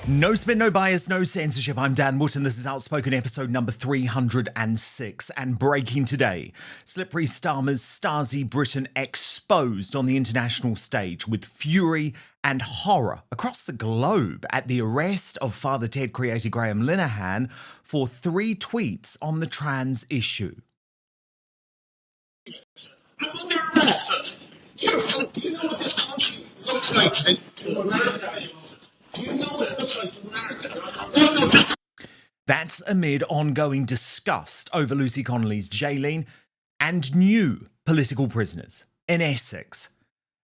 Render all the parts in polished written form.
No spin, no bias, no censorship. I'm Dan Wootton. This is Outspoken episode number 306. And breaking today, slippery Starmer's Stasi Britain exposed on the international stage with fury and horror across the globe at the arrest of Father Ted creator Graeme Linehan for 3 tweets on the trans issue. I'm under arrest. Do you know what this country looks like to America? Do you know what it looks like to America? That's amid ongoing disgust over Lucy Connolly's jailing and new political prisoners in Essex,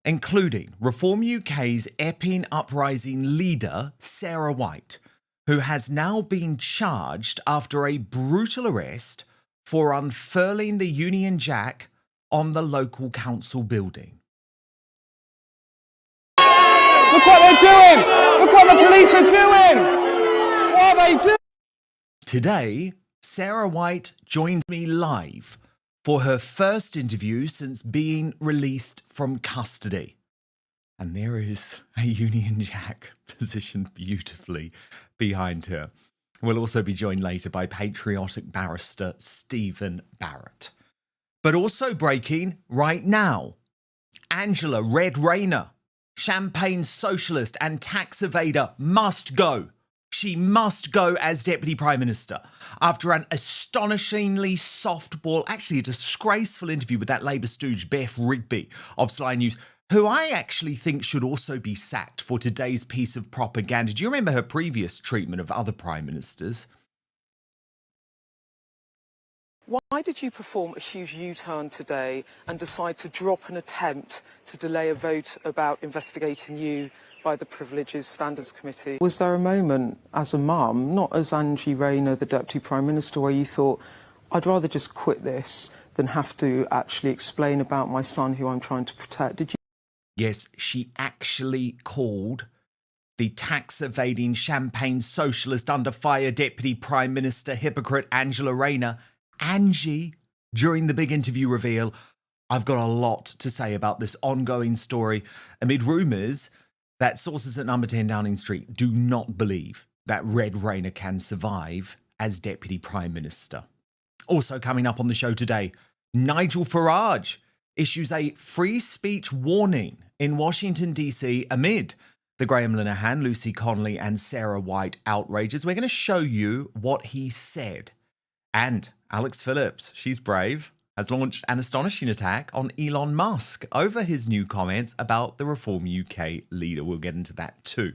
including Reform UK's Epping uprising leader, Sarah White, who has now been charged after a brutal arrest for unfurling the Union Jack on the local council building. Look what they're doing! Look what the police are doing! What are they doing? Today, Sarah White joins me live for her first interview since being released from custody. And there is a Union Jack positioned beautifully behind her. We'll also be joined later by patriotic barrister Steven Barrett. But also breaking right now, Angela Red Rayner, Champagne socialist and tax evader, must go. She must go as Deputy Prime Minister after an astonishingly softball, actually a disgraceful interview with that Labour stooge Beff Rigby of Sly News, who I actually think should also be sacked for today's piece of propaganda. Do you remember her previous treatment of other Prime Ministers? Why did you perform a huge U-turn today and decide to drop an attempt to delay a vote about investigating you by the Privileges Standards Committee? Was there a moment as a mum, not as Angie Rayner, the Deputy Prime Minister, where you thought, I'd rather just quit this than have to actually explain about my son who I'm trying to protect? Did you? Yes, she actually called the tax-evading Champagne socialist under fire Deputy Prime Minister hypocrite Angela Rayner Angie during the big interview reveal. I've got a lot to say about this ongoing story amid rumours that sources at number 10 Downing Street do not believe that Red Rayner can survive as Deputy Prime Minister. Also coming up on the show today, Nigel Farage issues a free speech warning in Washington, DC amid the Graeme Linehan, Lucy Connolly and Sarah White outrages. We're going to show you what he said. And Alex Phillips, she's brave, has launched an astonishing attack on Elon Musk over his new comments about the Reform UK leader. We'll get into that too.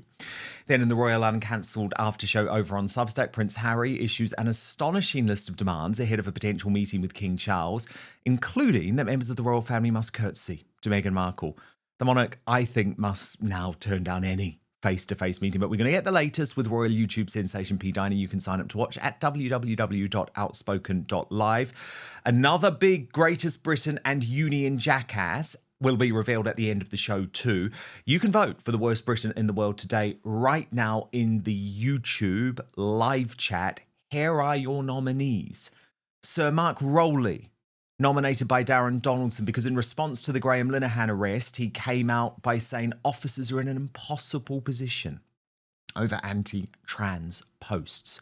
Then in the Royal Uncancelled after show over on Substack, Prince Harry issues an astonishing list of demands ahead of a potential meeting with King Charles, including that members of the royal family must curtsy to Meghan Markle. The monarch, I think, must now turn down any face-to-face meeting, but we're going to get the latest with royal YouTube sensation P. Diner. You can sign up to watch at www.outspoken.live. Another big Greatest Britain and Union jackass will be revealed at the end of the show too. You can vote for the worst Britain in the world today right now in the YouTube live chat. Here are your nominees. Sir Mark Rowley, nominated by Darren Donaldson, because in response to the Graeme Linehan arrest, he came out by saying officers are in an impossible position over anti-trans posts.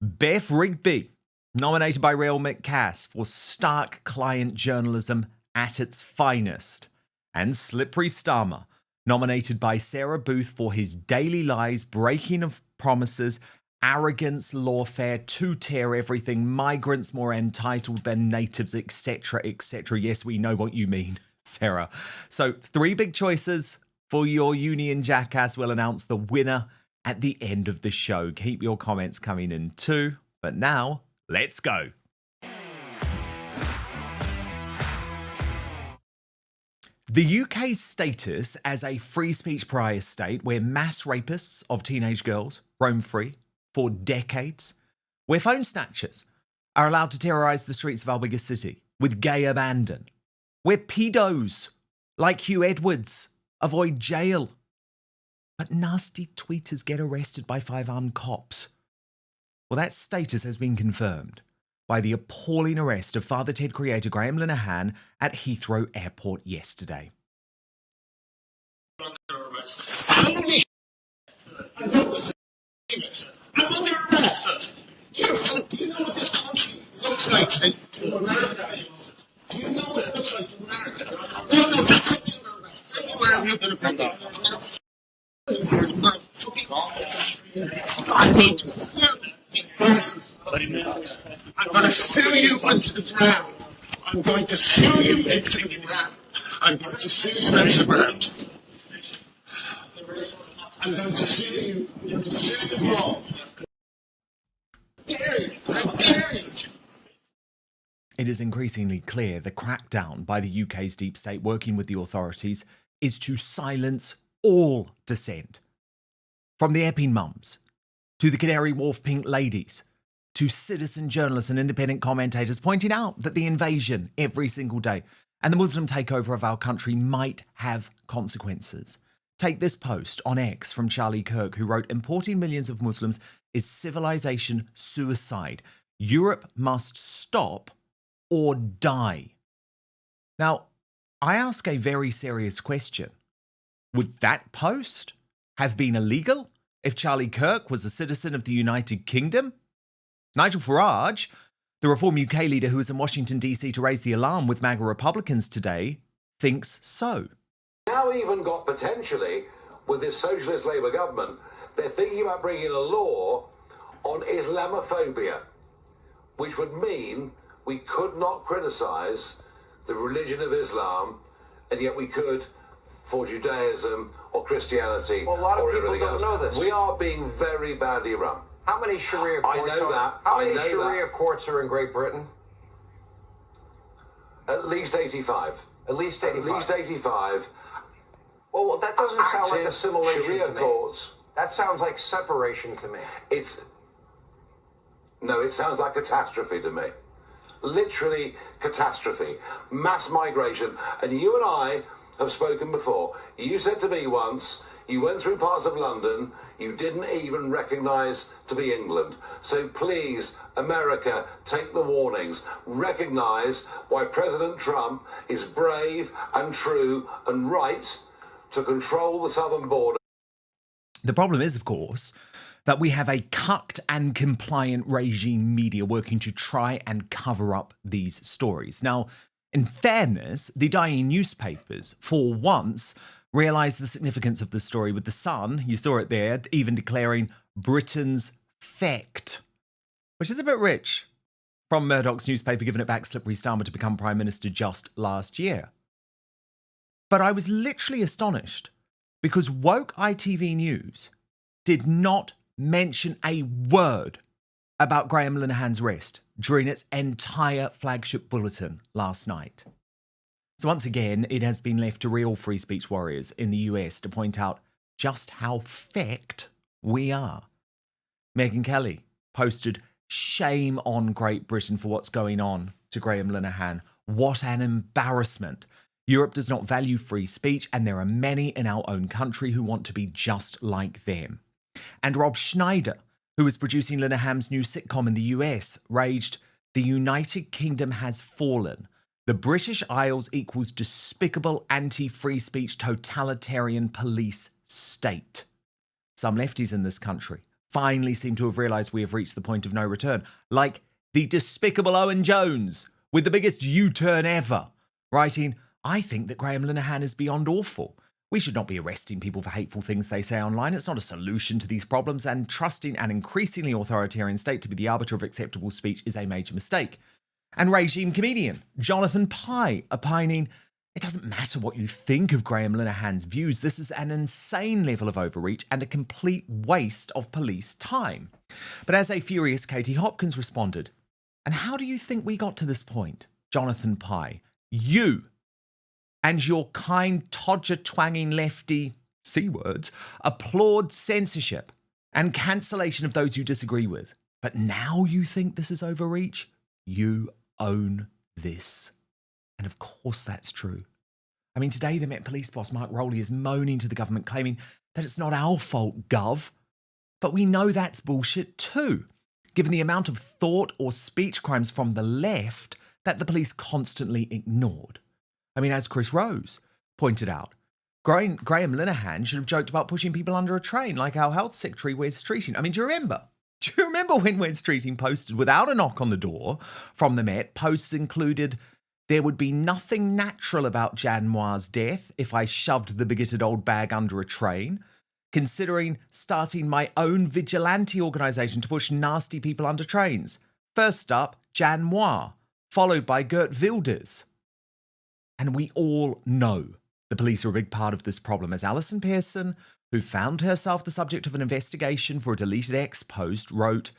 Beff Rigby, nominated by Real McCass for stark client journalism at its finest. And Slippery Starmer, nominated by Sarah Booth for his daily lies, breaking of promises, arrogance, lawfare, two-tier everything, migrants more entitled than natives, etc., etc. Yes, we know what you mean, Sarah. So 3 big choices for your Union jackass. We'll announce the winner at the end of the show. Keep your comments coming in too. But now, let's go. The UK's status as a free speech pariah state where mass rapists of teenage girls roam free for decades, where phone snatchers are allowed to terrorise the streets of our biggest city with gay abandon, where pedos like Hugh Edwards avoid jail, but nasty tweeters get arrested by 5 armed cops. Well, that status has been confirmed by the appalling arrest of Father Ted creator Graeme Linehan at Heathrow Airport yesterday. I'm under arrest. Do you know what this country looks like to America? Do you know what it looks like to America? No, anywhere you're going to bring it. I hate you. I'm going to sue you into the ground. I'm going to sue you into the ground. I'm going to sue you into the ground. I'm going to sue you. I'm going to sue you all. I dare you. I dare you. It is increasingly clear the crackdown by the UK's deep state working with the authorities is to silence all dissent. From the Epping mums, to the Canary Wharf pink ladies, to citizen journalists and independent commentators pointing out that the invasion every single day and the Muslim takeover of our country might have consequences. Take this post on X from Charlie Kirk, who wrote, "Importing millions of Muslims is civilization suicide. Europe must stop or die." Now, I ask a very serious question. Would that post have been illegal if Charlie Kirk was a citizen of the United Kingdom? Nigel Farage, the Reform UK leader who was in Washington, D.C. to raise the alarm with MAGA Republicans today, thinks so. Now even got potentially, with this socialist Labour government, they're thinking about bringing in a law on Islamophobia, which would mean we could not criticise the religion of Islam, and yet we could for Judaism or Christianity. Well, a lot of or people everything don't else. know this. We are being very badly run. How many Sharia courts? I know that. How many I know Sharia that. courts are in Great Britain? At least 85. At least 85. At least 85. Well, that doesn't sound like Active assimilation Sharia to me. courts. That sounds like separation to me. It sounds like catastrophe to me. Literally catastrophe. Mass migration. And you and I have spoken before. You said to me once, you went through parts of London you didn't even recognise to be England. So please, America, take the warnings. Recognise why President Trump is brave and true and right to control the southern border. The problem is, of course, that we have a cucked and compliant regime media working to try and cover up these stories. Now, in fairness, the dying newspapers, for once, realised the significance of the story, with The Sun, you saw it there, even declaring Britain's fecht, which is a bit rich from Murdoch's newspaper giving it back slippery Starmer to become Prime Minister just last year. But I was literally astonished because woke ITV News did not mention a word about Graeme Linehan's arrest during its entire flagship bulletin last night. So once again, it has been left to real free speech warriors in the US to point out just how fecked we are. Megyn Kelly posted, "Shame on Great Britain for what's going on," to Graeme Linehan. "What an embarrassment. Europe does not value free speech, and there are many in our own country who want to be just like them." And Rob Schneider, who is producing Linehan's new sitcom in the US, raged, "The United Kingdom has fallen. The British Isles equals despicable anti-free speech totalitarian police state." Some lefties in this country finally seem to have realised we have reached the point of no return, like the despicable Owen Jones with the biggest U-turn ever, writing, "I think that Graeme Linehan is beyond awful. We should not be arresting people for hateful things they say online. It's not a solution to these problems, and trusting an increasingly authoritarian state to be the arbiter of acceptable speech is a major mistake." And regime comedian Jonathan Pye opining, "It doesn't matter what you think of Graeme Linehan's views. This is an insane level of overreach and a complete waste of police time." But as a furious Katie Hopkins responded, "And how do you think we got to this point, Jonathan Pye? You and your kind todger-twanging lefty C-words applaud censorship and cancellation of those you disagree with. But now you think this is overreach? You own this." And of course that's true. I mean, today the Met Police boss, Mark Rowley, is moaning to the government, claiming that it's not our fault, Gov. But we know that's bullshit too, given the amount of thought or speech crimes from the left that the police constantly ignored. I mean, as Chris Rose pointed out, Graham Linehan should have joked about pushing people under a train like our health secretary Wes Streeting. I mean, do you remember? Do you remember when Wes Streeting posted, without a knock on the door from the Met, posts included, "There would be nothing natural about Jan Moir's death if I shoved the bigoted old bag under a train, considering starting my own vigilante organisation to push nasty people under trains. First up, Jan Moir, followed by Geert Wilders." And we all know the police are a big part of this problem, as Alison Pearson, who found herself the subject of an investigation for a deleted X post, wrote,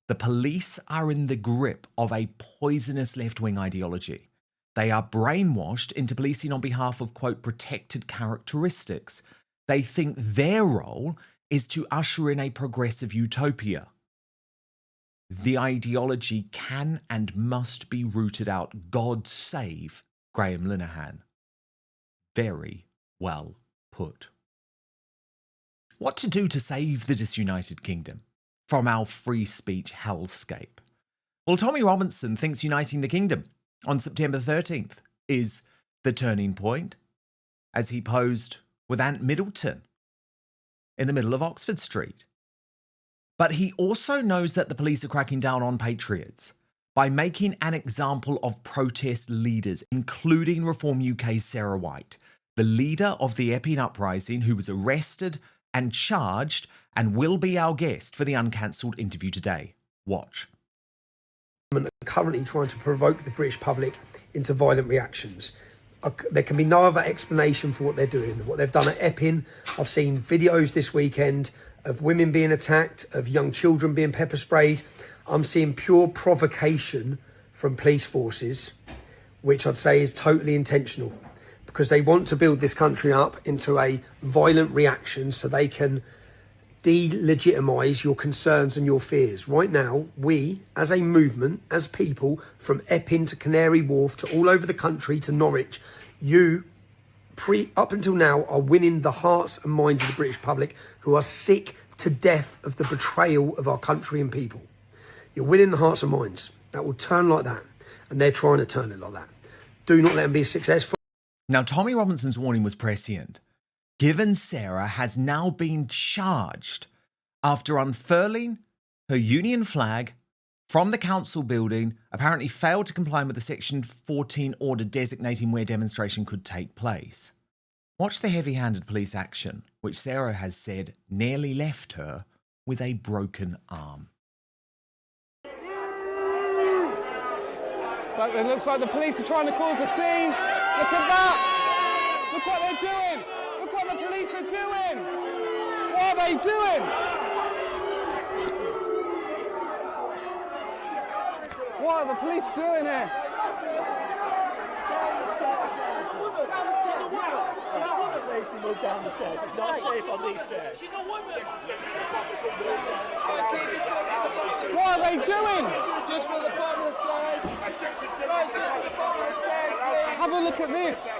"The police are in the grip of a poisonous left-wing ideology. They are brainwashed into policing on behalf of, quote, protected characteristics. They think their role is to usher in a progressive utopia. The ideology can and must be rooted out. God save Graeme Linehan." Very well put. What to do to save the disunited kingdom from our free speech hellscape? Well, Tommy Robinson thinks uniting the kingdom on September 13th is the turning point, as he posed with Ant Middleton in the middle of Oxford Street. But he also knows that the police are cracking down on patriots by making an example of protest leaders, including Reform UK's Sarah White, the leader of the Epping uprising, who was arrested and charged and will be our guest for the uncancelled interview today. Watch. Are currently trying to provoke the British public into violent reactions. There can be no other explanation for what they're doing. What they've done at Epping, I've seen videos this weekend of women being attacked, of young children being pepper sprayed. I'm seeing pure provocation from police forces, which I'd say is totally intentional, because they want to build this country up into a violent reaction so they can delegitimise your concerns and your fears. Right now, we, as a movement, as people, from Epping to Canary Wharf to all over the country to Norwich, up until now, are winning the hearts and minds of the British public, who are sick to death of the betrayal of our country and people. You're winning the hearts and minds. That will turn like that, and they're trying to turn it like that. Do not let them be successful. Now, Tommy Robinson's warning was prescient, given Sarah has now been charged after unfurling her union flag from the council building, apparently failed to comply with the Section 14 order designating where demonstration could take place. Watch the heavy-handed police action, which Sarah has said nearly left her with a broken arm. But it looks like the police are trying to cause a scene. Look at that! Look what they're doing! Look what the police are doing! What are they doing? What are the police doing here? Move down the stairs. It's not safe on these stairs. What are they doing? Just for the bottom of the stairs. Have a look at this.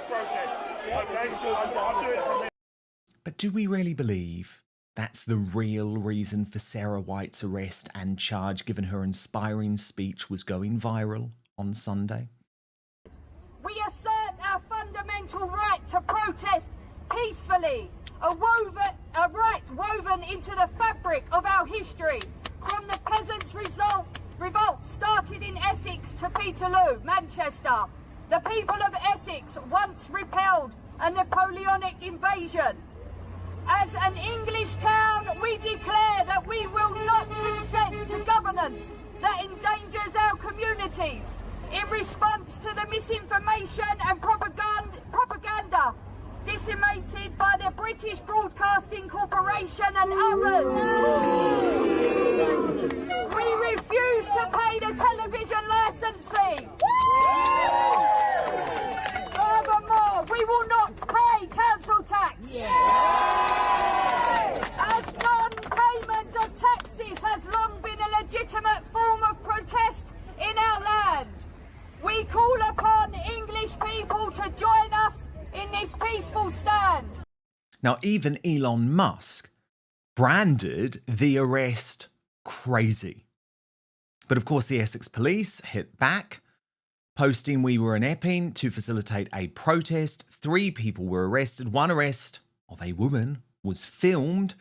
But do we really believe that's the real reason for Sarah White's arrest and charge, given her inspiring speech was going viral on Sunday? We assert our fundamental right to protest peacefully, a right woven into the fabric of our history, from the peasants' revolt started in Essex to Peterloo, Manchester. The people of Essex once repelled a Napoleonic invasion. As an English town, we declare that we will not consent to governance that endangers our communities. In response to the misinformation and propaganda disseminated by the British Broadcasting Corporation and others, we refuse to pay the television licence fee. Furthermore, we will not pay council tax. As non-payment of taxes has long been a legitimate form of protest in our land, we call upon English people to join us in this peaceful stand. Now, even Elon Musk branded the arrest crazy. But of course, the Essex police hit back posting we were in Epping to facilitate a protest. 3 people were arrested. One arrest of a woman was filmed.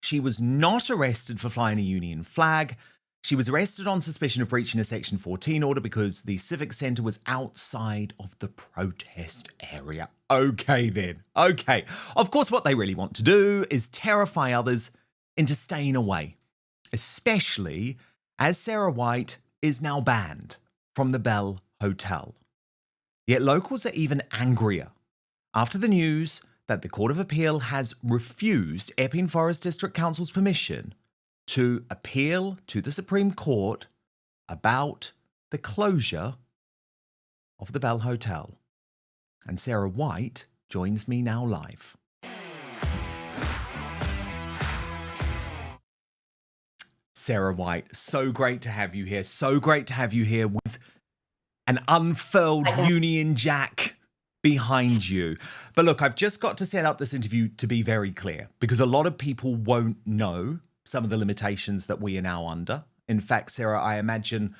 She was not arrested for flying a union flag. She was arrested on suspicion of breaching a Section 14 order because the Civic Centre was outside of the protest area. Okay then. Okay. Of course, what they really want to do is terrify others into staying away, especially as Sarah White is now banned from the Bell Hotel. Yet locals are even angrier after the news that the Court of Appeal has refused Epping Forest District Council's permission to appeal to the Supreme Court about the closure of the Bell Hotel. And Sarah White joins me now live. Sarah White, so great to have you here. So great to have you here with an unfurled Union Jack behind you. But look, I've just got to set up this interview to be very clear, because a lot of people won't know some of the limitations that we are now under. In fact, Sarah, I imagine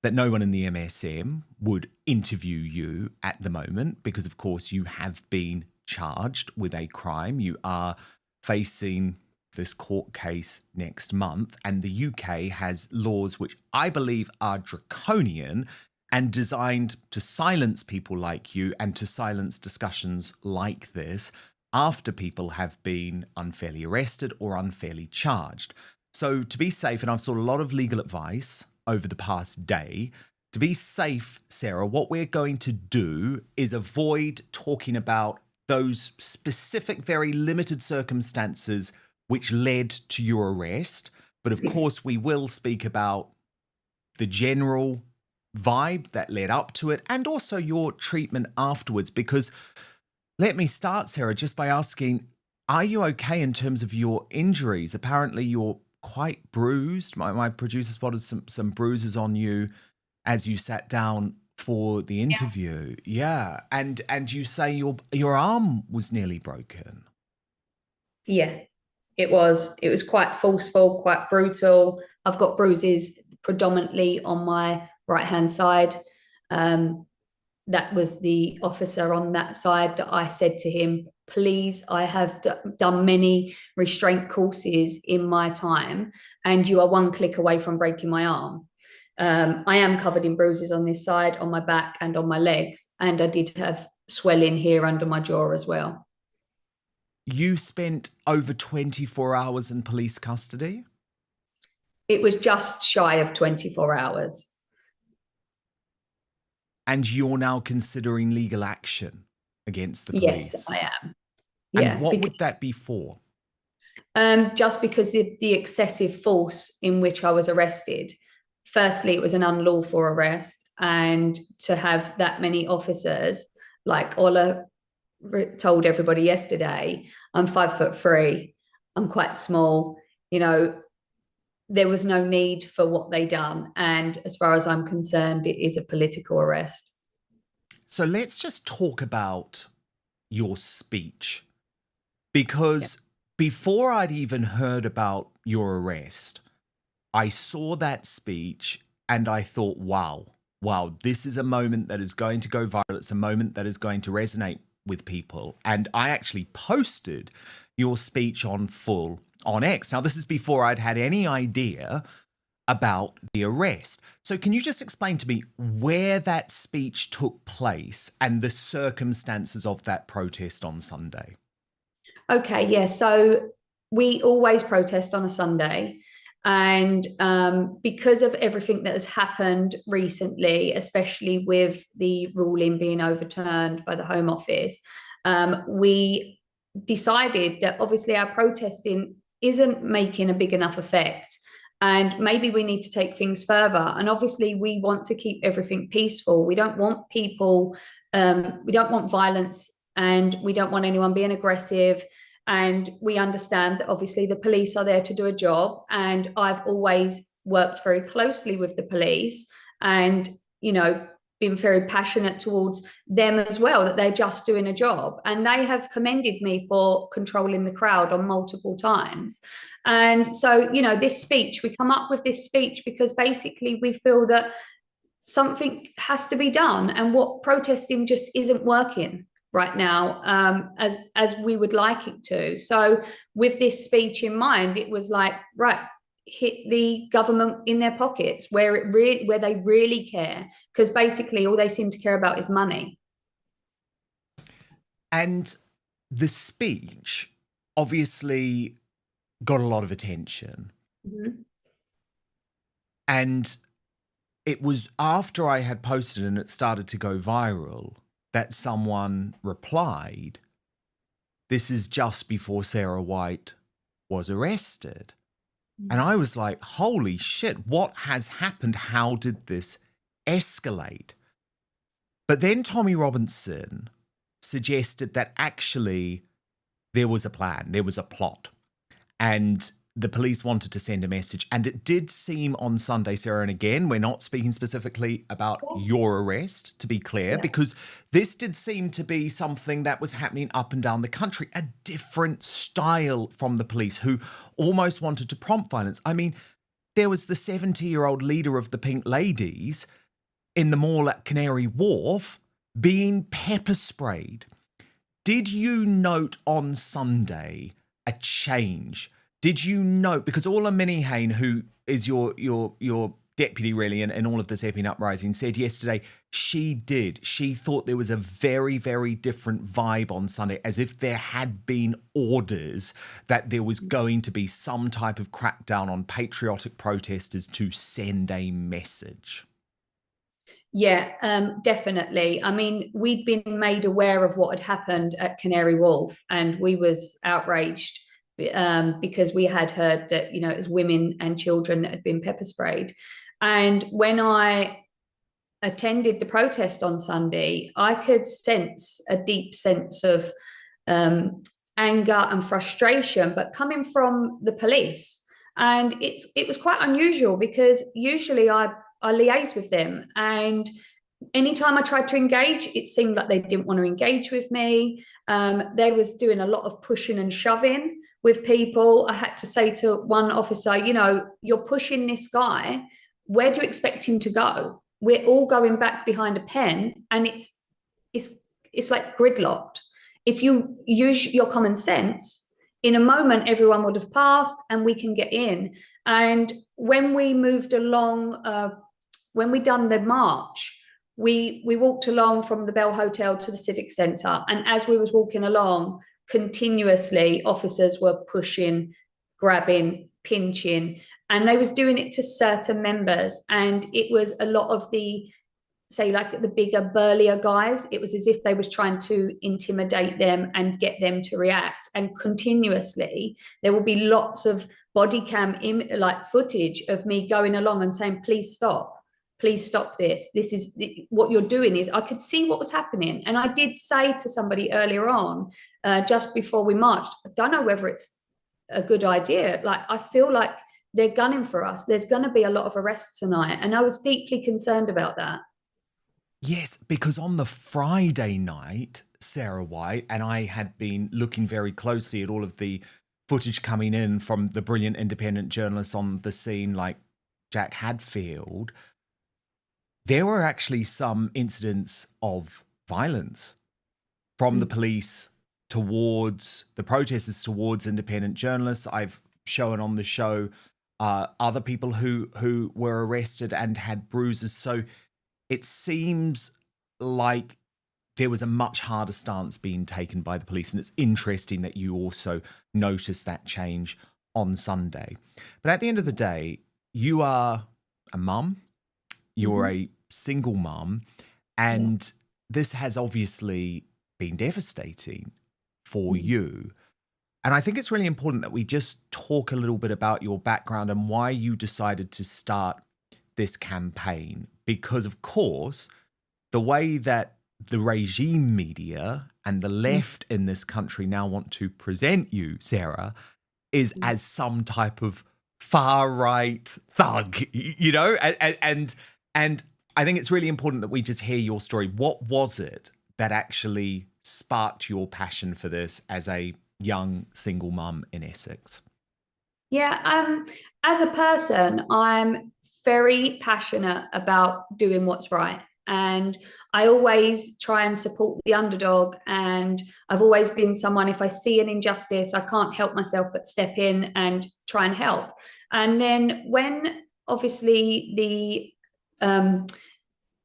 that no one in the MSM would interview you at the moment because, of course, you have been charged with a crime. You are facing this court case next month, and the UK has laws which I believe are draconian and designed to silence people like you and to silence discussions like this after people have been unfairly arrested or unfairly charged. So to be safe, and I've sought a lot of legal advice over the past day, to be safe, Sarah, what we're going to do is avoid talking about those specific, very limited circumstances which led to your arrest. But of course, we will speak about the general vibe that led up to it and also your treatment afterwards, because let me start, Sarah, just by asking, are you okay in terms of your injuries? Apparently you're quite bruised. My producer spotted some bruises on you as you sat down for the interview. Yeah. And you say your arm was nearly broken. Yeah, it was quite forceful, quite brutal. I've got bruises predominantly on my right hand side. That was the officer on that side that I said to him, please, I have done many restraint courses in my time, and you are one click away from breaking my arm. I am covered in bruises on this side, on my back and on my legs, and I did have swelling here under my jaw as well. You spent over 24 hours in police custody? It was just shy of 24 hours. And you're now considering legal action against the police? Yes, I am. And what would that be for? Just because the excessive force in which I was arrested. Firstly, it was an unlawful arrest, and to have that many officers, like Ola told everybody yesterday, I'm 5'3", I'm quite small, you know, there was no need for what they done. And as far as I'm concerned, it is a political arrest. So let's just talk about your speech, because before I'd even heard about your arrest, I saw that speech and I thought, wow, this is a moment that is going to go viral. It's a moment that is going to resonate with people. And I actually posted your speech on X. Now, this is before I'd had any idea about the arrest. So can you just explain to me where that speech took place and the circumstances of that protest on Sunday? Okay, yeah. So we always protest on a Sunday. And because of everything that has happened recently, especially with the ruling being overturned by the Home Office, we decided that obviously our protesting isn't making a big enough effect, and maybe we need to take things further. And obviously we want to keep everything peaceful. We don't want people, we don't want violence, and we don't want anyone being aggressive. And we understand that obviously the police are there to do a job, and I've always worked very closely with the police and, you know, been very passionate towards them as well, that they're just doing a job. And they have commended me for controlling the crowd on multiple times. And so, you know, this speech, we come up with this speech because basically we feel that something has to be done, and what protesting just isn't working right now as we would like it to. So with this speech in mind, it was like, right, hit the government in their pockets where they really care, because basically all they seem to care about is money. And the speech obviously got a lot of attention. Mm-hmm. And it was after I had posted and it started to go viral that someone replied, "This is just before Sarah White was arrested." And I was like, holy shit, what has happened? How did this escalate? But then Tommy Robinson suggested that actually there was a plan, there was a plot, and the police wanted to send a message. And it did seem on Sunday, Sarah, and again, we're not speaking specifically about your arrest, to be clear, because this did seem to be something that was happening up and down the country, a different style from the police who almost wanted to prompt violence. I mean, there was the 70-year-old leader of the Pink Ladies in the mall at Canary Wharf being pepper sprayed. Did you note on Sunday a change? Did you note, because Ola Linehan, who is your deputy really in all of this Epping uprising, said yesterday she thought there was a very, very different vibe on Sunday, as if there had been orders that there was going to be some type of crackdown on patriotic protesters to send a message. Yeah, definitely. I mean, we'd been made aware of what had happened at Canary Wharf, and we was outraged because we had heard that, it was women and children that had been pepper sprayed. And when I attended the protest on Sunday, I could sense a deep sense of anger and frustration, but coming from the police. And it was quite unusual, because usually I liaise with them, and anytime I tried to engage, it seemed like they didn't want to engage with me. They was doing a lot of pushing and shoving with people. I had to say to one officer, you're pushing this guy. Where do you expect him to go? We're all going back behind a pen, and it's like gridlocked. If you use your common sense, in a moment, everyone would have passed and we can get in. And when we moved along, when we done the march, we walked along from the Bell Hotel to the Civic Centre. And as we was walking along, continuously officers were pushing, grabbing, pinching, and they was doing it to certain members. And it was a lot of the, say, like the bigger, burlier guys. It was as if they was trying to intimidate them and get them to react. And continuously, there will be lots of body cam footage of me going along and saying, please stop this. This is what you're doing. Is I could see what was happening. And I did say to somebody earlier on, just before we marched, I don't know whether it's a good idea. Like, I feel like they're gunning for us. There's going to be a lot of arrests tonight. And I was deeply concerned about that. Yes, because on the Friday night, Sarah White and I had been looking very closely at all of the footage coming in from the brilliant independent journalists on the scene, like Jack Hadfield. There were actually some incidents of violence from the police towards the protesters, towards independent journalists. I've shown on the show other people who were arrested and had bruises. So it seems like there was a much harder stance being taken by the police. And it's interesting that you also noticed that change on Sunday. But at the end of the day, you are a mum. You're a single mum, and this has obviously been devastating for you. And I think it's really important that we just talk a little bit about your background and why you decided to start this campaign. Because, of course, the way that the regime media and the left in this country now want to present you, Sarah, is as some type of far-right thug, and I think it's really important that we just hear your story. What was it that actually sparked your passion for this as a young single mum in Essex? Yeah, as a person, I'm very passionate about doing what's right. And I always try and support the underdog. And I've always been someone, if I see an injustice, I can't help myself but step in and try and help. And then when obviously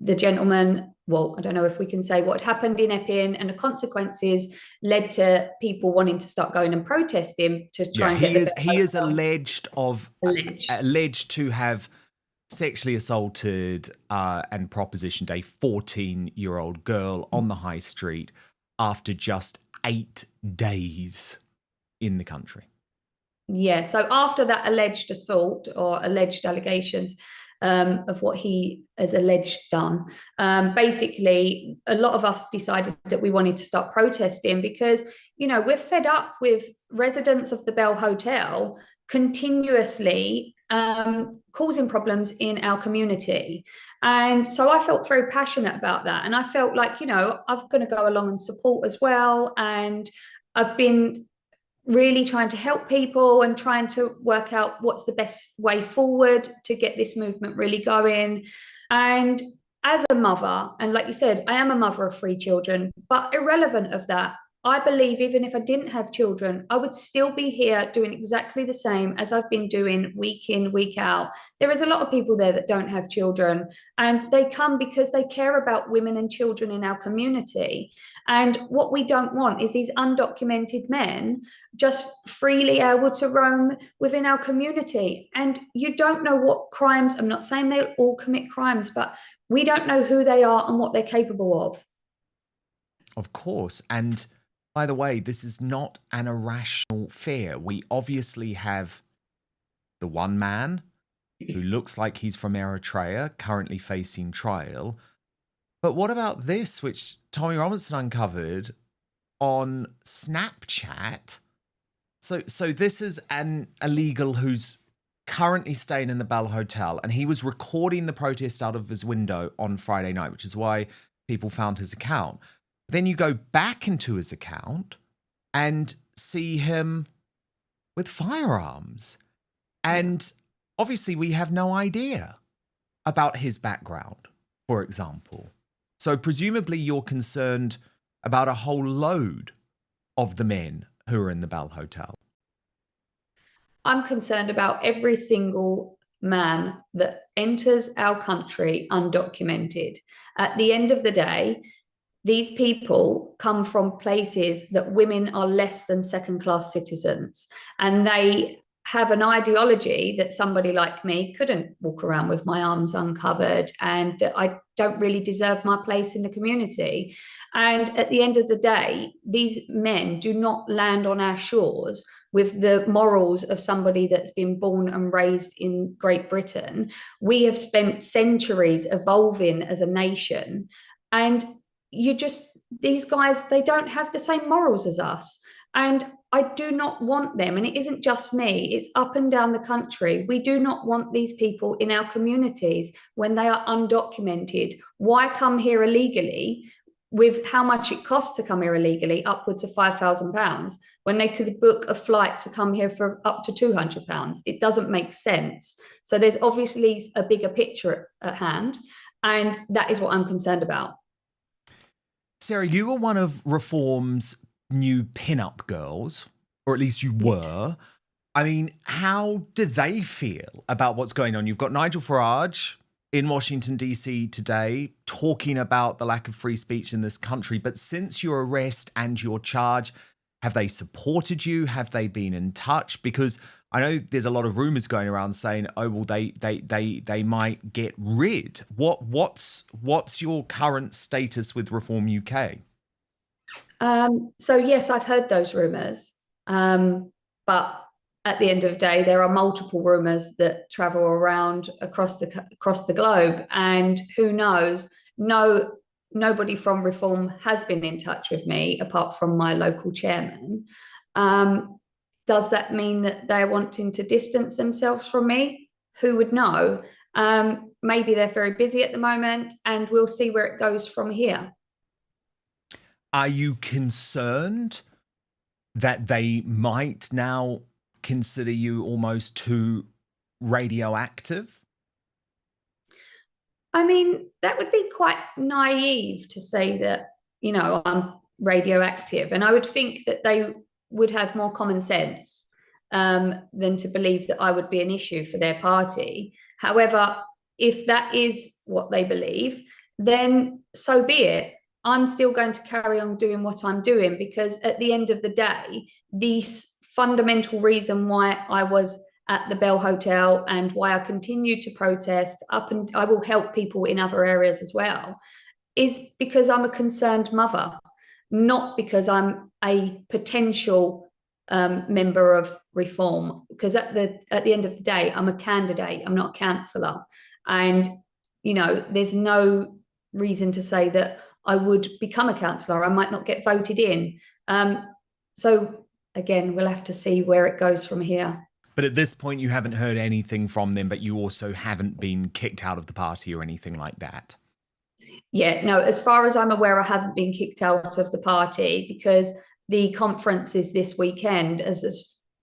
the gentleman, well, I don't know if we can say what happened in Epping, and the consequences led to people wanting to start going and protesting to try and get he is alleged to have sexually assaulted and propositioned a 14-year-old girl on the high street after just 8 days in the country. Yeah, so after that alleged assault or alleged allegations of what he has alleged done, basically a lot of us decided that we wanted to start protesting because, you know, we're fed up with residents of the Bell Hotel continuously causing problems in our community. And so I felt very passionate about that. And I felt like, you know, I'm going to go along and support as well. And I've been really trying to help people and trying to work out what's the best way forward to get this movement really going. And as a mother, and like you said, I am a mother of 3 children, but irrelevant of that, I believe even if I didn't have children, I would still be here doing exactly the same as I've been doing week in, week out. There is a lot of people there that don't have children, and they come because they care about women and children in our community. And what we don't want is these undocumented men just freely able to roam within our community. And you don't know what crimes, I'm not saying they all commit crimes, but we don't know who they are and what they're capable of. Of course. And by the way, this is not an irrational fear. We obviously have the one man who looks like he's from Eritrea, currently facing trial. But what about this, which Tommy Robinson uncovered on Snapchat? So this is an illegal who's currently staying in the Bell Hotel, and he was recording the protest out of his window on Friday night, which is why people found his account. Then you go back into his account and see him with firearms. And obviously we have no idea about his background, for example. So presumably you're concerned about a whole load of the men who are in the Bell Hotel. I'm concerned about every single man that enters our country undocumented. At the end of the day, these people come from places that women are less than second-class citizens, and they have an ideology that somebody like me couldn't walk around with my arms uncovered, and I don't really deserve my place in the community. And at the end of the day, these men do not land on our shores with the morals of somebody that's been born and raised in Great Britain. We have spent centuries evolving as a nation, and these guys, they don't have the same morals as us. And I do not want them. And it isn't just me, it's up and down the country. We do not want these people in our communities when they are undocumented. Why come here illegally with how much it costs to come here illegally, upwards of £5,000, when they could book a flight to come here for up to £200? It doesn't make sense. So there's obviously a bigger picture at hand. And that is what I'm concerned about. Sarah, you were one of Reform's new pin-up girls, or at least you were. I mean, how do they feel about what's going on? You've got Nigel Farage in Washington, D.C. today talking about the lack of free speech in this country. But since your arrest and your charge, have they supported you? Have they been in touch? Because I know there's a lot of rumors going around saying, oh, well, they might get rid. What's your current status with Reform UK? So yes, I've heard those rumors. But at the end of the day, there are multiple rumors that travel around across the globe, and who knows? Nobody from Reform has been in touch with me apart from my local chairman. Does that mean that they're wanting to distance themselves from me? Who would know? Maybe they're very busy at the moment, and we'll see where it goes from here. Are you concerned that they might now consider you almost too radioactive? I mean, that would be quite naive to say that, I'm radioactive. And I would think that they would have more common sense than to believe that I would be an issue for their party. However, if that is what they believe, then so be it. I'm still going to carry on doing what I'm doing, because at the end of the day, the fundamental reason why I was at the Bell Hotel and why I continue to protest and I will help people in other areas as well, is because I'm a concerned mother, not because I'm a potential member of Reform. Because at the end of the day, I'm a candidate, I'm not a councillor. And, there's no reason to say that I would become a councillor. I might not get voted in. So again, we'll have to see where it goes from here. But at this point, you haven't heard anything from them, but you also haven't been kicked out of the party or anything like that. Yeah, no, as far as I'm aware, I haven't been kicked out of the party, because the conference is this weekend. As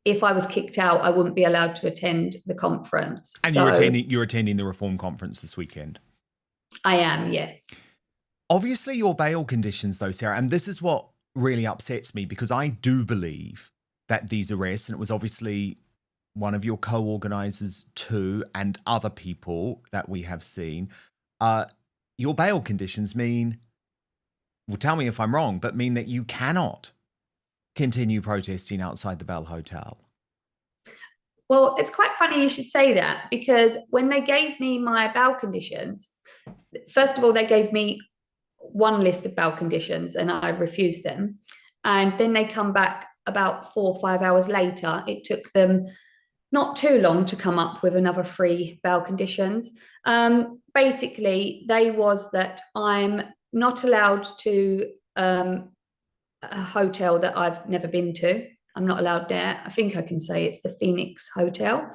if I was kicked out, I wouldn't be allowed to attend the conference. And so, you're attending the Reform conference this weekend? I am, yes. Obviously, your bail conditions, though, Sarah, and this is what really upsets me, because I do believe that these arrests, and it was obviously one of your co-organisers too, and other people that we have seen, your bail conditions mean, well, tell me if I'm wrong, but mean that you cannot continue protesting outside the Bell Hotel. Well, it's quite funny you should say that, because when they gave me my bail conditions, first of all, they gave me one list of bail conditions and I refused them. And then they come back about 4 or 5 hours later. It took them not too long to come up with another 3 bail conditions. Basically, they was that I'm not allowed to a hotel that I've never been to. I'm not allowed there. I think I can say it's the Phoenix Hotel.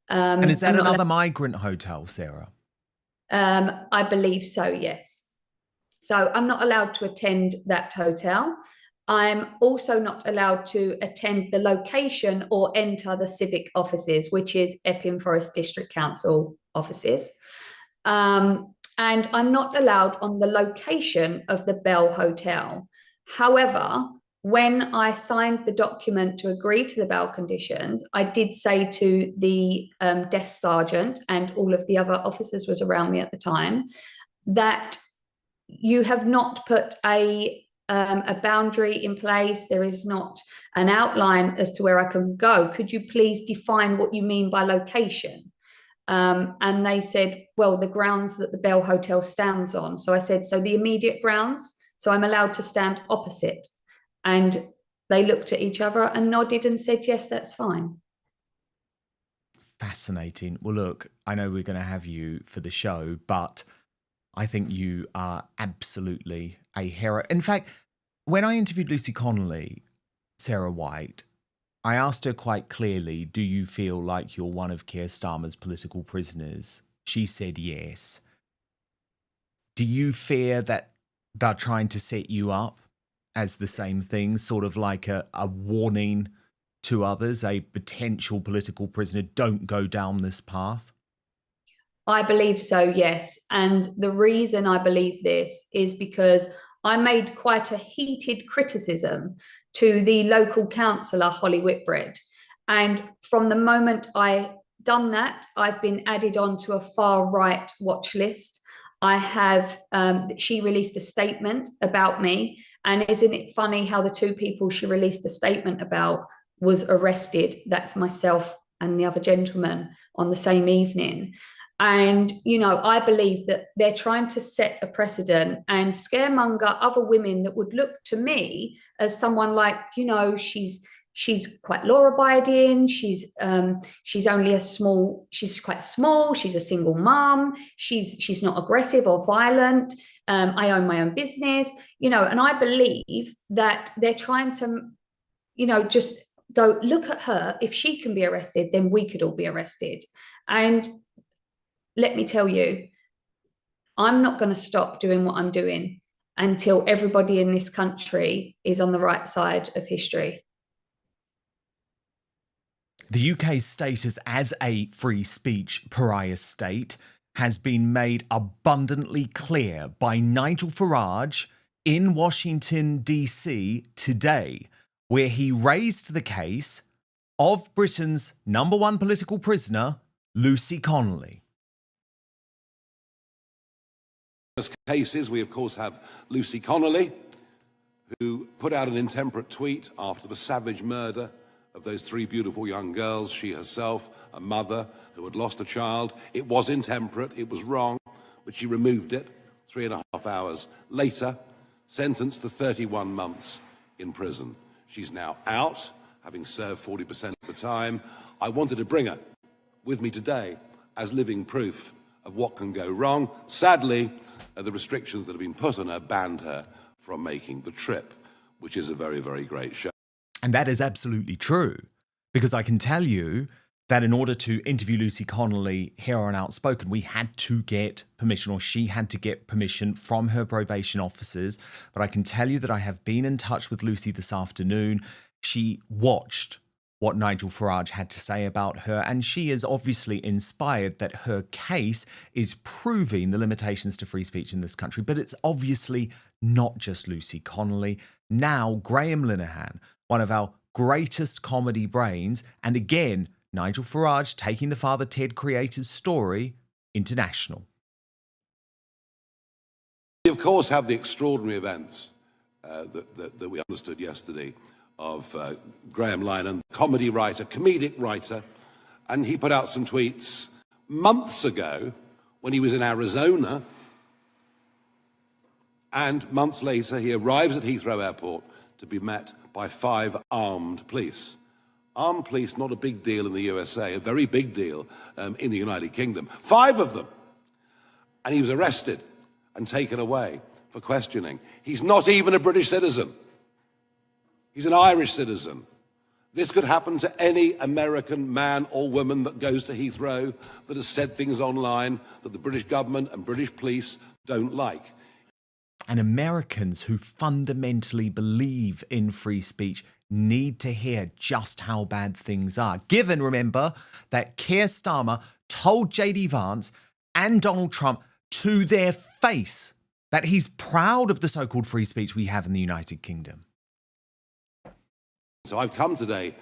And is that another migrant hotel, Sarah? I believe so, yes. So I'm not allowed to attend that hotel. I'm also not allowed to attend the location or enter the civic offices, which is Epping Forest District Council offices. And I'm not allowed on the location of the Bell Hotel. However, when I signed the document to agree to the bail conditions, I did say to the desk sergeant, and all of the other officers was around me at the time, that you have not put a boundary in place. There is not an outline as to where I can go. Could you please define what you mean by location? And they said, well, the grounds that the Bell Hotel stands on. So I said, so the immediate grounds. So I'm allowed to stand opposite. And they looked at each other and nodded and said, yes, that's fine. Fascinating. Well, look, I know we're going to have you for the show, but I think you are absolutely a hero. In fact, when I interviewed Lucy Connolly, Sarah White, I asked her quite clearly, do you feel like you're one of Keir Starmer's political prisoners? She said yes. Do you fear that they're trying to set you up as the same thing, sort of like a warning to others, a potential political prisoner, don't go down this path? I believe so, yes. And the reason I believe this is because I made quite a heated criticism to the local councillor, Holly Whitbread. And from the moment I done that, I've been added on to a far right watch list. I have, she released a statement about me. And isn't it funny how the 2 people she released a statement about was arrested? That's myself and the other gentleman on the same evening. And, you know, I believe that they're trying to set a precedent and scaremonger other women that would look to me as someone like, you know, she's quite law-abiding. She's only she's quite small. She's a single mum. She's not aggressive or violent. I own my own business, you know, and I believe that they're trying to, you know, just go, look at her. If she can be arrested, then we could all be arrested. And let me tell you, I'm not going to stop doing what I'm doing until everybody in this country is on the right side of history. The UK's status as a free speech pariah state has been made abundantly clear by Nigel Farage in Washington, D.C. today, where he raised the case of Britain's number one political prisoner, Lucy Connolly. Cases, we of course have Lucy Connolly, who put out an intemperate tweet after the savage murder of those three beautiful young girls, she herself, a mother who had lost a child. It was intemperate, it was wrong, but she removed it 3.5 hours later, sentenced to 31 months in prison. She's now out, having served 40% of the time. I wanted to bring her with me today as living proof of what can go wrong. Sadly, the restrictions that have been put on her banned her from making the trip, which is a very, very great show. And that is absolutely true, because I can tell you that in order to interview Lucy Connolly here on Outspoken, we had to get permission, or she had to get permission from her probation officers. But I can tell you that I have been in touch with Lucy this afternoon. She watched what Nigel Farage had to say about her, and she is obviously inspired that her case is proving the limitations to free speech in this country. But it's obviously not just Lucy Connolly. Now, Graeme Linehan, one of our greatest comedy brains, and again, Nigel Farage taking the Father Ted creator's story international. We, of course, have the extraordinary events that we understood yesterday of Graeme Linehan, comedy writer, comedic writer, and he put out some tweets months ago when he was in Arizona, and months later he arrives at Heathrow Airport to be met by 5 armed police. Armed police, not a big deal in the USA, a very big deal in the United Kingdom. 5 of them. And he was arrested and taken away for questioning. He's not even a British citizen. He's an Irish citizen. This could happen to any American man or woman that goes to Heathrow that has said things online that the British government and British police don't like. And Americans who fundamentally believe in free speech need to hear just how bad things are. Given, remember, that Keir Starmer told J.D. Vance and Donald Trump to their face that he's proud of the so-called free speech we have in the United Kingdom. So I've come today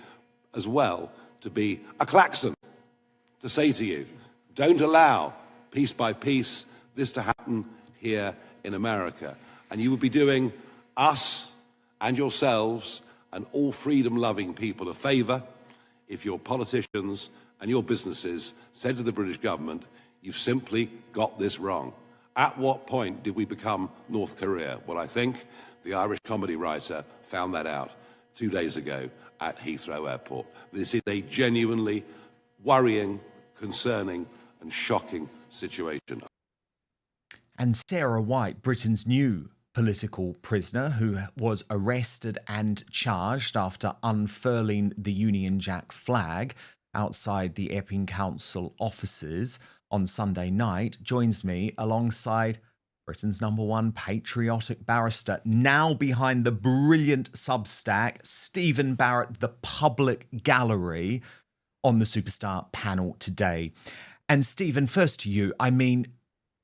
as well to be a klaxon, to say to you, don't allow, piece by piece, this to happen here in America. And you would be doing us and yourselves and all freedom-loving people a favour if your politicians and your businesses said to the British government, you've simply got this wrong. At what point did we become North Korea? Well, I think the Irish comedy writer found that out 2 days ago at Heathrow Airport. This is a genuinely worrying, concerning and shocking situation. And Sarah White, Britain's new political prisoner who was arrested and charged after unfurling the Union Jack flag outside the Epping Council offices on Sunday night, joins me alongside Britain's number one patriotic barrister, now behind the brilliant Substack, Steven Barrett, the Public Gallery, on the Superstar panel today. And Steven, first to you, I mean,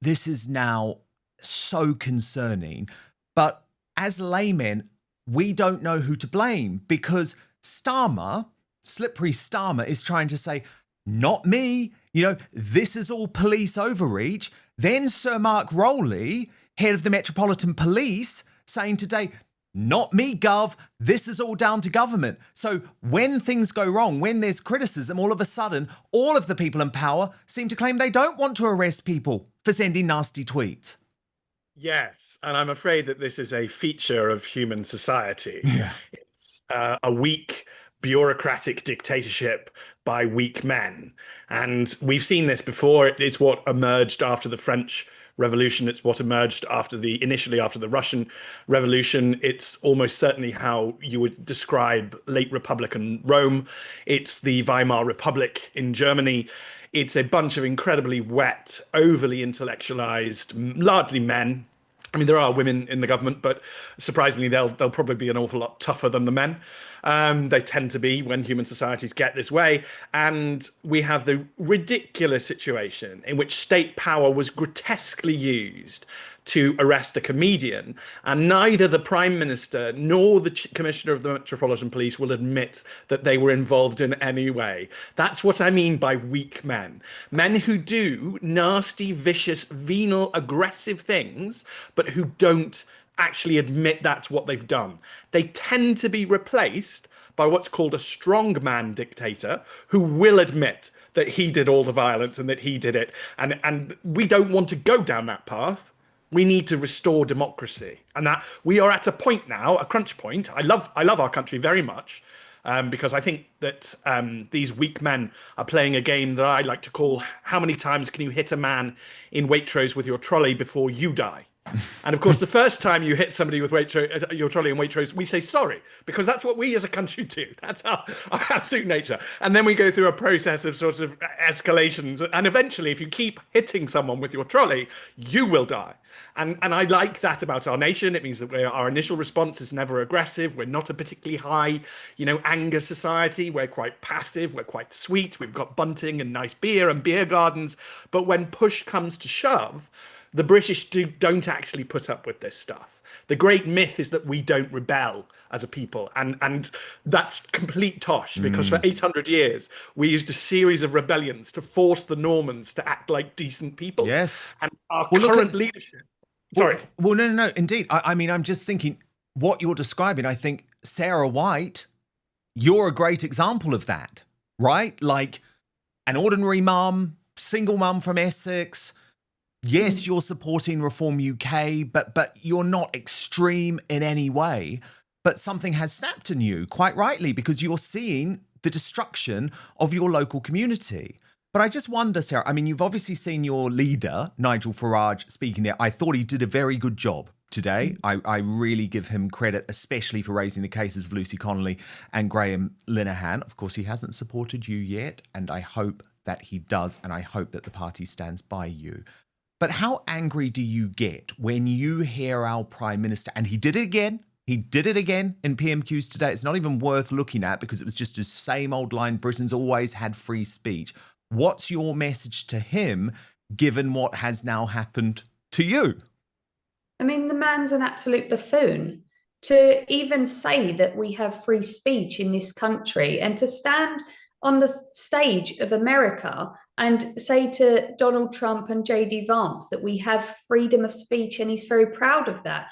this is now so concerning, but as laymen, we don't know who to blame, because Starmer, slippery Starmer, is trying to say, not me, this is all police overreach. Then Sir Mark Rowley, head of the Metropolitan Police, saying today, not me, Gov, this is all down to government. So when things go wrong, when there's criticism, all of a sudden, all of the people in power seem to claim they don't want to arrest people for sending nasty tweets. Yes, and I'm afraid that this is a feature of human society. Yeah. It's a weak bureaucratic dictatorship by weak men. And we've seen this before. It's what emerged after the French Revolution. It's what emerged initially after the Russian Revolution. It's almost certainly how you would describe late Republican Rome. It's the Weimar Republic in Germany. It's a bunch of incredibly wet, overly intellectualized, largely men, I mean, there are women in the government, but surprisingly, they'll probably be an awful lot tougher than the men. They tend to be when human societies get this way. And we have the ridiculous situation in which state power was grotesquely used to arrest a comedian. And neither the Prime Minister nor the Commissioner of the Metropolitan Police will admit that they were involved in any way. That's what I mean by weak men. Men who do nasty, vicious, venal, aggressive things, but who don't actually admit that's what they've done. They tend to be replaced by what's called a strongman dictator who will admit that he did all the violence and that he did it. And we don't want to go down that path. We need to restore democracy, and that we are at a point now, a crunch point. I love our country very much, because I think that these weak men are playing a game that I like to call, how many times can you hit a man in Waitrose with your trolley before you die? And of course, the first time you hit somebody with your trolley in Waitrose, we say sorry, because that's what we as a country do. That's our absolute nature. And then we go through a process of sort of escalations. And eventually, if you keep hitting someone with your trolley, you will die. And I like that about our nation. It means that our initial response is never aggressive. We're not a particularly high, anger society. We're quite passive. We're quite sweet. We've got bunting and nice beer and beer gardens. But when push comes to shove, the British don't actually put up with this stuff. The great myth is that we don't rebel as a people. And that's complete tosh, because for 800 years, we used a series of rebellions to force the Normans to act like decent people. Yes. And our current leadership... Sorry. Well, no, indeed. I mean, I'm just thinking what you're describing. I think Sarah White, you're a great example of that, right? Like an ordinary mum, single mum from Essex. Yes, you're supporting Reform UK, but you're not extreme in any way. But something has snapped in you, quite rightly, because you're seeing the destruction of your local community. But I just wonder, Sarah, I mean, you've obviously seen your leader, Nigel Farage, speaking there. I thought he did a very good job today. I really give him credit, especially for raising the cases of Lucy Connolly and Graeme Linehan. Of course, he hasn't supported you yet, and I hope that he does, and I hope that the party stands by you. But how angry do you get when you hear our Prime Minister, and he did it again in PMQs today. It's not even worth looking at because it was just the same old line, Britain's always had free speech. What's your message to him, given what has now happened to you? I mean, the man's an absolute buffoon. To even say that we have free speech in this country, and to stand on the stage of America and say to Donald Trump and JD Vance that we have freedom of speech, and he's very proud of that.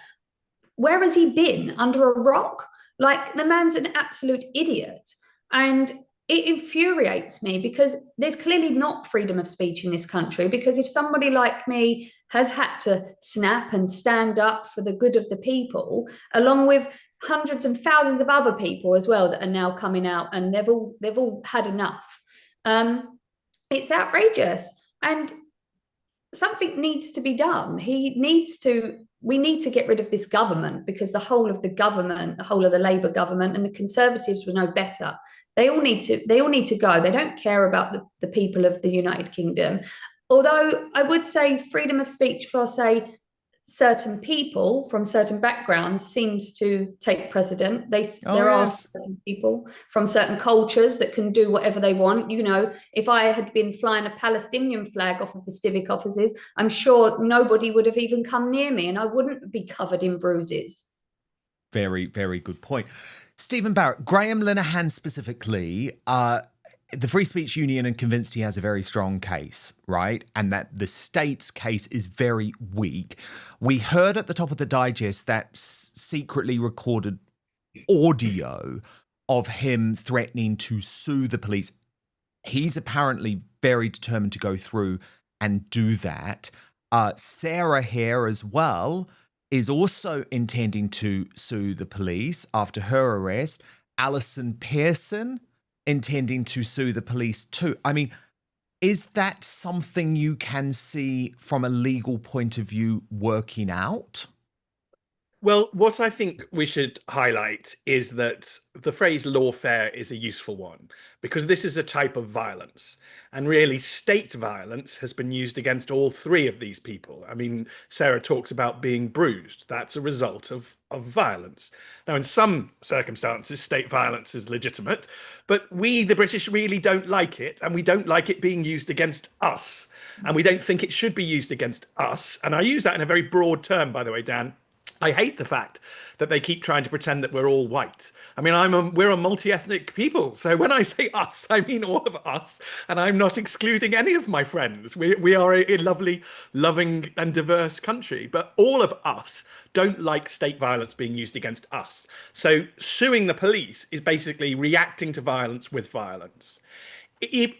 Where has he been? Under a rock? Like, the man's an absolute idiot. And it infuriates me because there's clearly not freedom of speech in this country, because if somebody like me has had to snap and stand up for the good of the people, along with hundreds and thousands of other people as well that are now coming out, and they've all had enough. It's outrageous, and something needs to be done. We need to get rid of this government, because the whole of the Labour government and the Conservatives were no better. They all need to go. They don't care about the people of the United Kingdom. Although I would say freedom of speech for, say, certain people from certain backgrounds seems to take precedent. There are certain people from certain cultures that can do whatever they want. If I had been flying a Palestinian flag off of the civic offices, I'm sure nobody would have even come near me, and I wouldn't be covered in bruises. Very, very good point. Steven Barrett, Graeme Linehan specifically, the Free Speech Union are convinced he has a very strong case, right? And that the state's case is very weak. We heard at the top of the digest that secretly recorded audio of him threatening to sue the police. He's apparently very determined to go through and do that. Sarah here as well is also intending to sue the police after her arrest. Alison Pearson intending to sue the police too. I mean, is that something you can see from a legal point of view working out? Well, what I think we should highlight is that the phrase lawfare is a useful one, because this is a type of violence. And really, state violence has been used against all three of these people. I mean, Sarah talks about being bruised. That's a result of violence. Now, in some circumstances, state violence is legitimate, but we, the British, really don't like it. And we don't like it being used against us. And we don't think it should be used against us. And I use that in a very broad term, by the way, Dan. I hate the fact that they keep trying to pretend that we're all white. I mean, we're a multi-ethnic people. So when I say us, I mean all of us. And I'm not excluding any of my friends. We are a lovely, loving and diverse country. But all of us don't like state violence being used against us. So suing the police is basically reacting to violence with violence.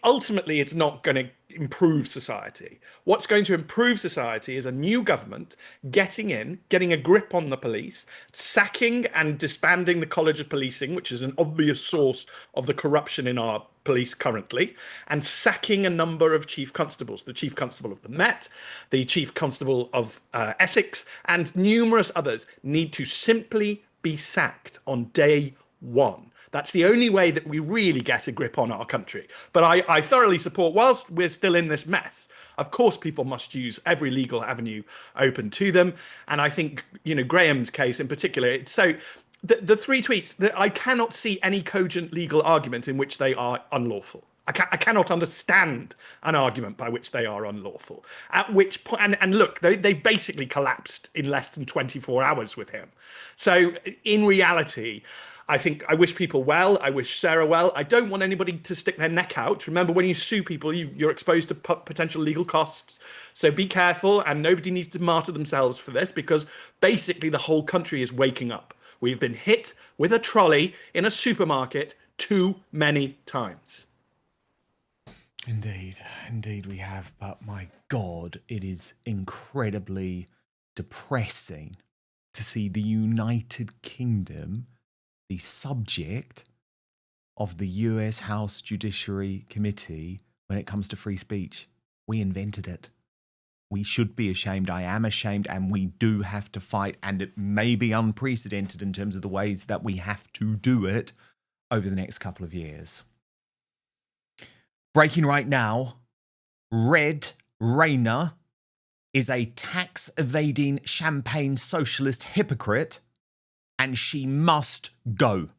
Ultimately, it's not going to improve society. What's going to improve society is a new government getting a grip on the police, sacking and disbanding the College of Policing, which is an obvious source of the corruption in our police currently, and sacking a number of chief constables, the chief constable of the Met, the chief constable of Essex, and numerous others need to simply be sacked on day one. That's the only way that we really get a grip on our country. But I thoroughly support, whilst we're still in this mess, of course people must use every legal avenue open to them. And I think, Graham's case in particular, so the three tweets, that I cannot see any cogent legal argument in which they are unlawful. I cannot understand an argument by which they are unlawful. At which point, and look, they've basically collapsed in less than 24 hours with him. So in reality, I think I wish people well. I wish Sarah well. I don't want anybody to stick their neck out. Remember, when you sue people, you're exposed to potential legal costs. So be careful, and nobody needs to martyr themselves for this, because basically the whole country is waking up. We've been hit with a trolley in a supermarket too many times. Indeed we have. But my God, it is incredibly depressing to see the United Kingdom the subject of the US House Judiciary Committee when it comes to free speech. We invented it. We should be ashamed. I am ashamed, and we do have to fight. And it may be unprecedented in terms of the ways that we have to do it over the next couple of years. Breaking right now, Red Rayner is a tax-evading champagne socialist hypocrite, and she must go.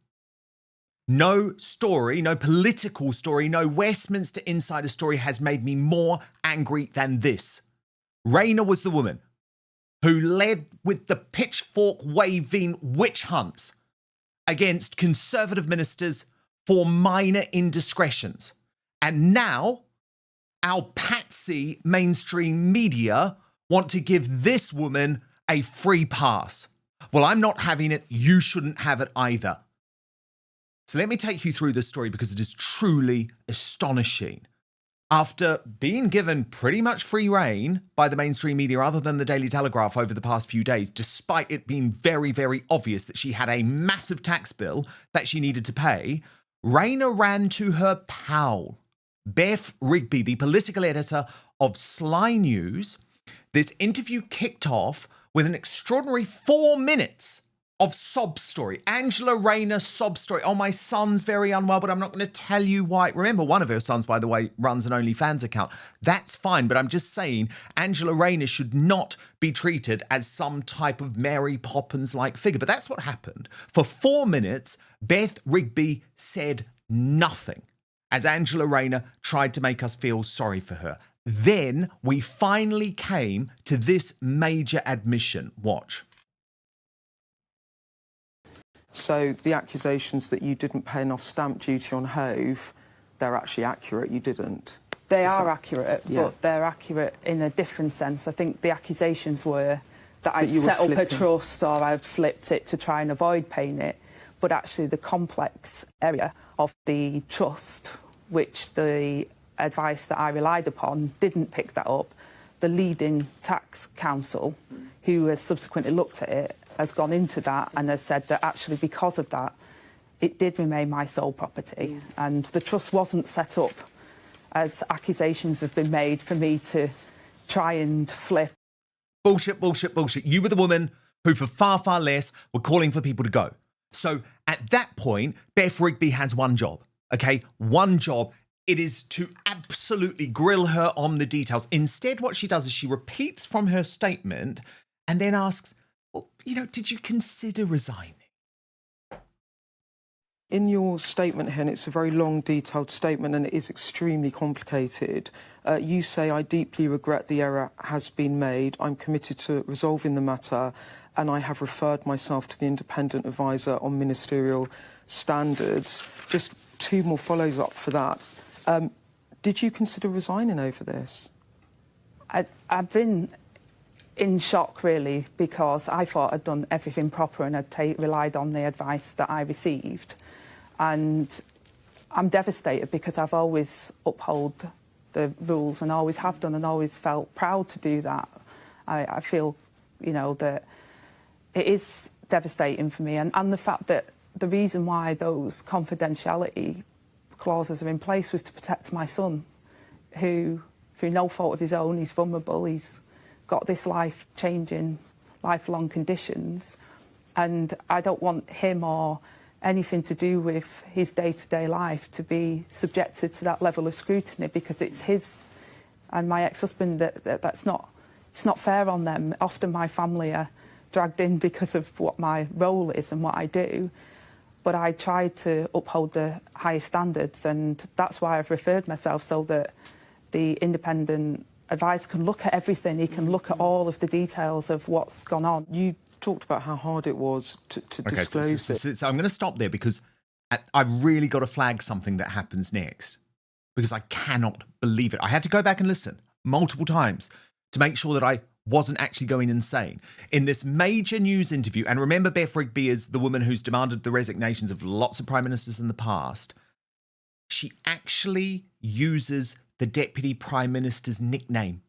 No story, no political story, no Westminster Insider story has made me more angry than this. Rayner was the woman who led with the pitchfork-waving witch hunts against Conservative ministers for minor indiscretions. And now, our patsy mainstream media want to give this woman a free pass. Well, I'm not having it. You shouldn't have it either. So let me take you through this story, because it is truly astonishing. After being given pretty much free rein by the mainstream media, other than the Daily Telegraph, over the past few days, despite it being very, very obvious that she had a massive tax bill that she needed to pay, Rayner ran to her pal, Beff Rigby, the political editor of Sly News. This interview kicked off with an extraordinary 4 minutes of sob story. Angela Rayner sob story. Oh, my son's very unwell, but I'm not going to tell you why. Remember, one of her sons, by the way, runs an OnlyFans account. That's fine, but I'm just saying Angela Rayner should not be treated as some type of Mary Poppins-like figure. But that's what happened. For 4 minutes, Beff Rigby said nothing as Angela Rayner tried to make us feel sorry for her. Then we finally came to this major admission. Watch. So the accusations that you didn't pay enough stamp duty on Hove, they're actually accurate. You didn't. They are accurate, but they're accurate in a different sense. I think the accusations were that I'd set up a trust or I'd flipped it to try and avoid paying it. But actually the complex area of the trust, which the advice that I relied upon didn't pick that up. The leading tax counsel, who has subsequently looked at it, has gone into that and has said that actually because of that, it did remain my sole property. And the trust wasn't set up, as accusations have been made, for me to try and flip. Bullshit, bullshit, bullshit. You were the woman who for far, far less were calling for people to go. So at that point, Beff Rigby has one job, okay? One job. It is to absolutely grill her on the details. Instead, what she does is she repeats from her statement and then asks, well, did you consider resigning? In your statement, Hen, it's a very long, detailed statement and it is extremely complicated. You say, I deeply regret the error has been made. I'm committed to resolving the matter and I have referred myself to the independent advisor on ministerial standards. Just two more follows up for that. Did you consider resigning over this? I've been in shock, really, because I thought I'd done everything proper and I'd relied on the advice that I received. And I'm devastated because I've always upheld the rules and always have done and always felt proud to do that. I feel, that it is devastating for me. And the fact that the reason why those confidentiality clauses are in place was to protect my son, who, through no fault of his own, he's vulnerable, he's got this life-changing, lifelong conditions, and I don't want him or anything to do with his day-to-day life to be subjected to that level of scrutiny, because it's his and my ex-husband it's not fair on them. Often my family are dragged in because of what my role is and what I do, but I try to uphold the highest standards, and that's why I've referred myself, so that the independent advisor can look at everything. He can look at all of the details of what's gone on. You talked about how hard it was to disclose it. So I'm going to stop there because I've really got to flag something that happens next, because I cannot believe it. I had to go back and listen multiple times to make sure that I wasn't actually going insane. In this major news interview, and remember Beff Rigby is the woman who's demanded the resignations of lots of prime ministers in the past, she actually uses the deputy prime minister's nickname.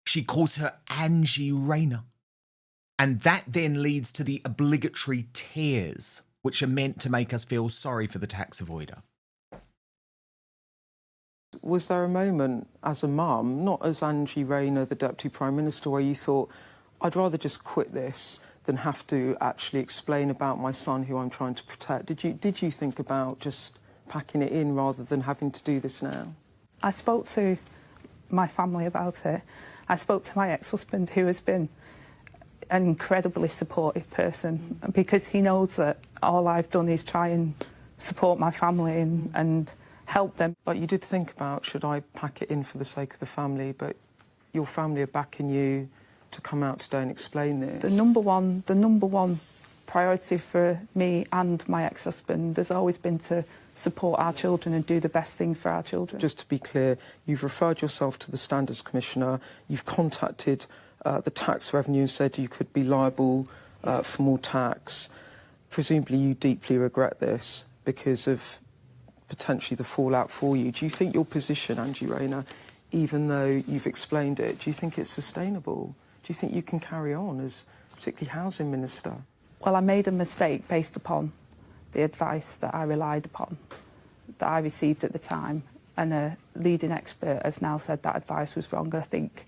She calls her Angie Rayner. And that then leads to the obligatory tears, which are meant to make us feel sorry for the tax avoider. Was there a moment as a mum, not as Angie Rayner, the Deputy Prime Minister, where you thought, I'd rather just quit this than have to actually explain about my son who I'm trying to protect? Did you think about just packing it in rather than having to do this now? I spoke to my family about it. I spoke to my ex-husband, who has been an incredibly supportive person, because he knows that all I've done is try and support my family and help them. But you did think about, should I pack it in for the sake of the family? But your family are backing you to come out today and explain this. The number one priority for me and my ex-husband has always been to support our children and do the best thing for our children. Just to be clear, you've referred yourself to the Standards Commissioner, you've contacted the tax revenue and said you could be liable for more tax. Presumably you deeply regret this because of potentially the fallout for you. Do you think your position, Angie Rayner, even though you've explained it, do you think it's sustainable? Do you think you can carry on as particularly Housing Minister? Well, I made a mistake based upon the advice that I relied upon, that I received at the time, and a leading expert has now said that advice was wrong. I think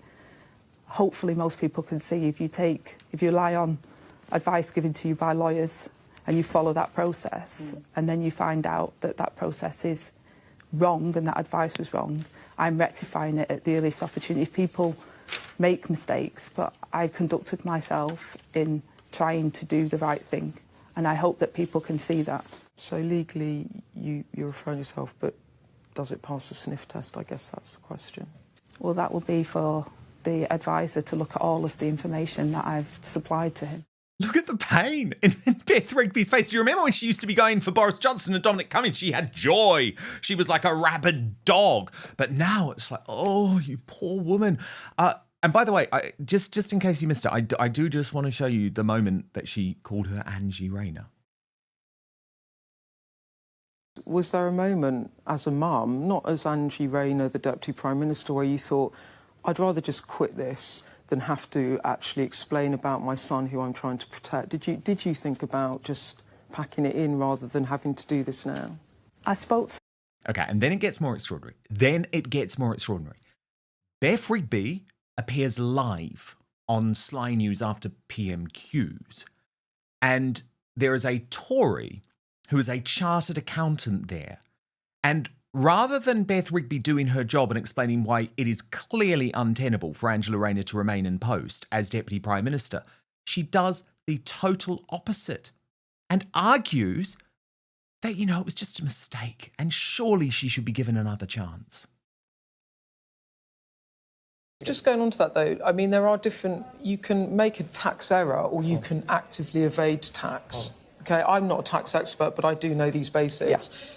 hopefully most people can see if you rely on advice given to you by lawyers and you follow that process, and then you find out that that process is wrong and that advice was wrong, I'm rectifying it at the earliest opportunity. People make mistakes, but I conducted myself in trying to do the right thing, and I hope that people can see that. So legally, you're referring yourself, but does it pass the sniff test? I guess that's the question. Well, that will be for the advisor to look at all of the information that I've supplied to him. Look at the pain in Beff Rigby's face. Do you remember when she used to be going for Boris Johnson and Dominic Cummings? She had joy. She was like a rabid dog. But now it's like, oh, you poor woman. And by the way, just in case you missed it, I do just want to show you the moment that she called her Angie Rayner. Was there a moment as a mum, not as Angie Rayner, the Deputy Prime Minister, where you thought, I'd rather just quit this than have to actually explain about my son who I'm trying to protect? Did you think about just packing it in rather than having to do this now? I spoke to... Okay, and then it gets more extraordinary. Beff Rigby appears live on Sly News after PMQs. And there is a Tory who is a chartered accountant there. And rather than Beff Rigby doing her job and explaining why it is clearly untenable for Angela Rayner to remain in post as Deputy Prime Minister, she does the total opposite and argues that, you know, it was just a mistake and surely she should be given another chance. Just going on to that, though, I mean, there are different... You can make a tax error or you can actively evade tax. OK, I'm not a tax expert, but I do know these basics. Yeah.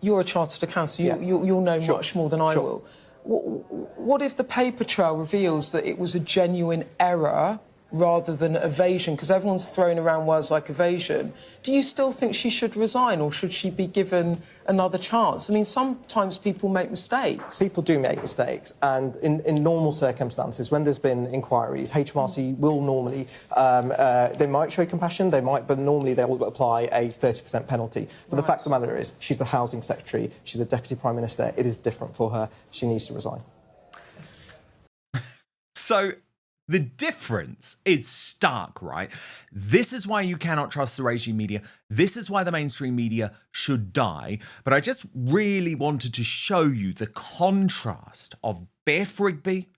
You're a chartered accountant. You'll know much more than I will. What if the paper trail reveals that it was a genuine error rather than evasion? Because everyone's throwing around words like evasion. Do you still think she should resign or should she be given another chance? I mean, sometimes people make mistakes. People do make mistakes, and in normal circumstances, when there's been inquiries, HMRC will normally, they might show compassion, they might, but normally they will apply a 30% penalty. But the fact of the matter is, she's the Housing Secretary, she's the Deputy Prime Minister, it is different for her, she needs to resign. So... the difference is stark, right? This is why you cannot trust the regime media. This is why the mainstream media should die. But I just really wanted to show you the contrast of Beff Rigby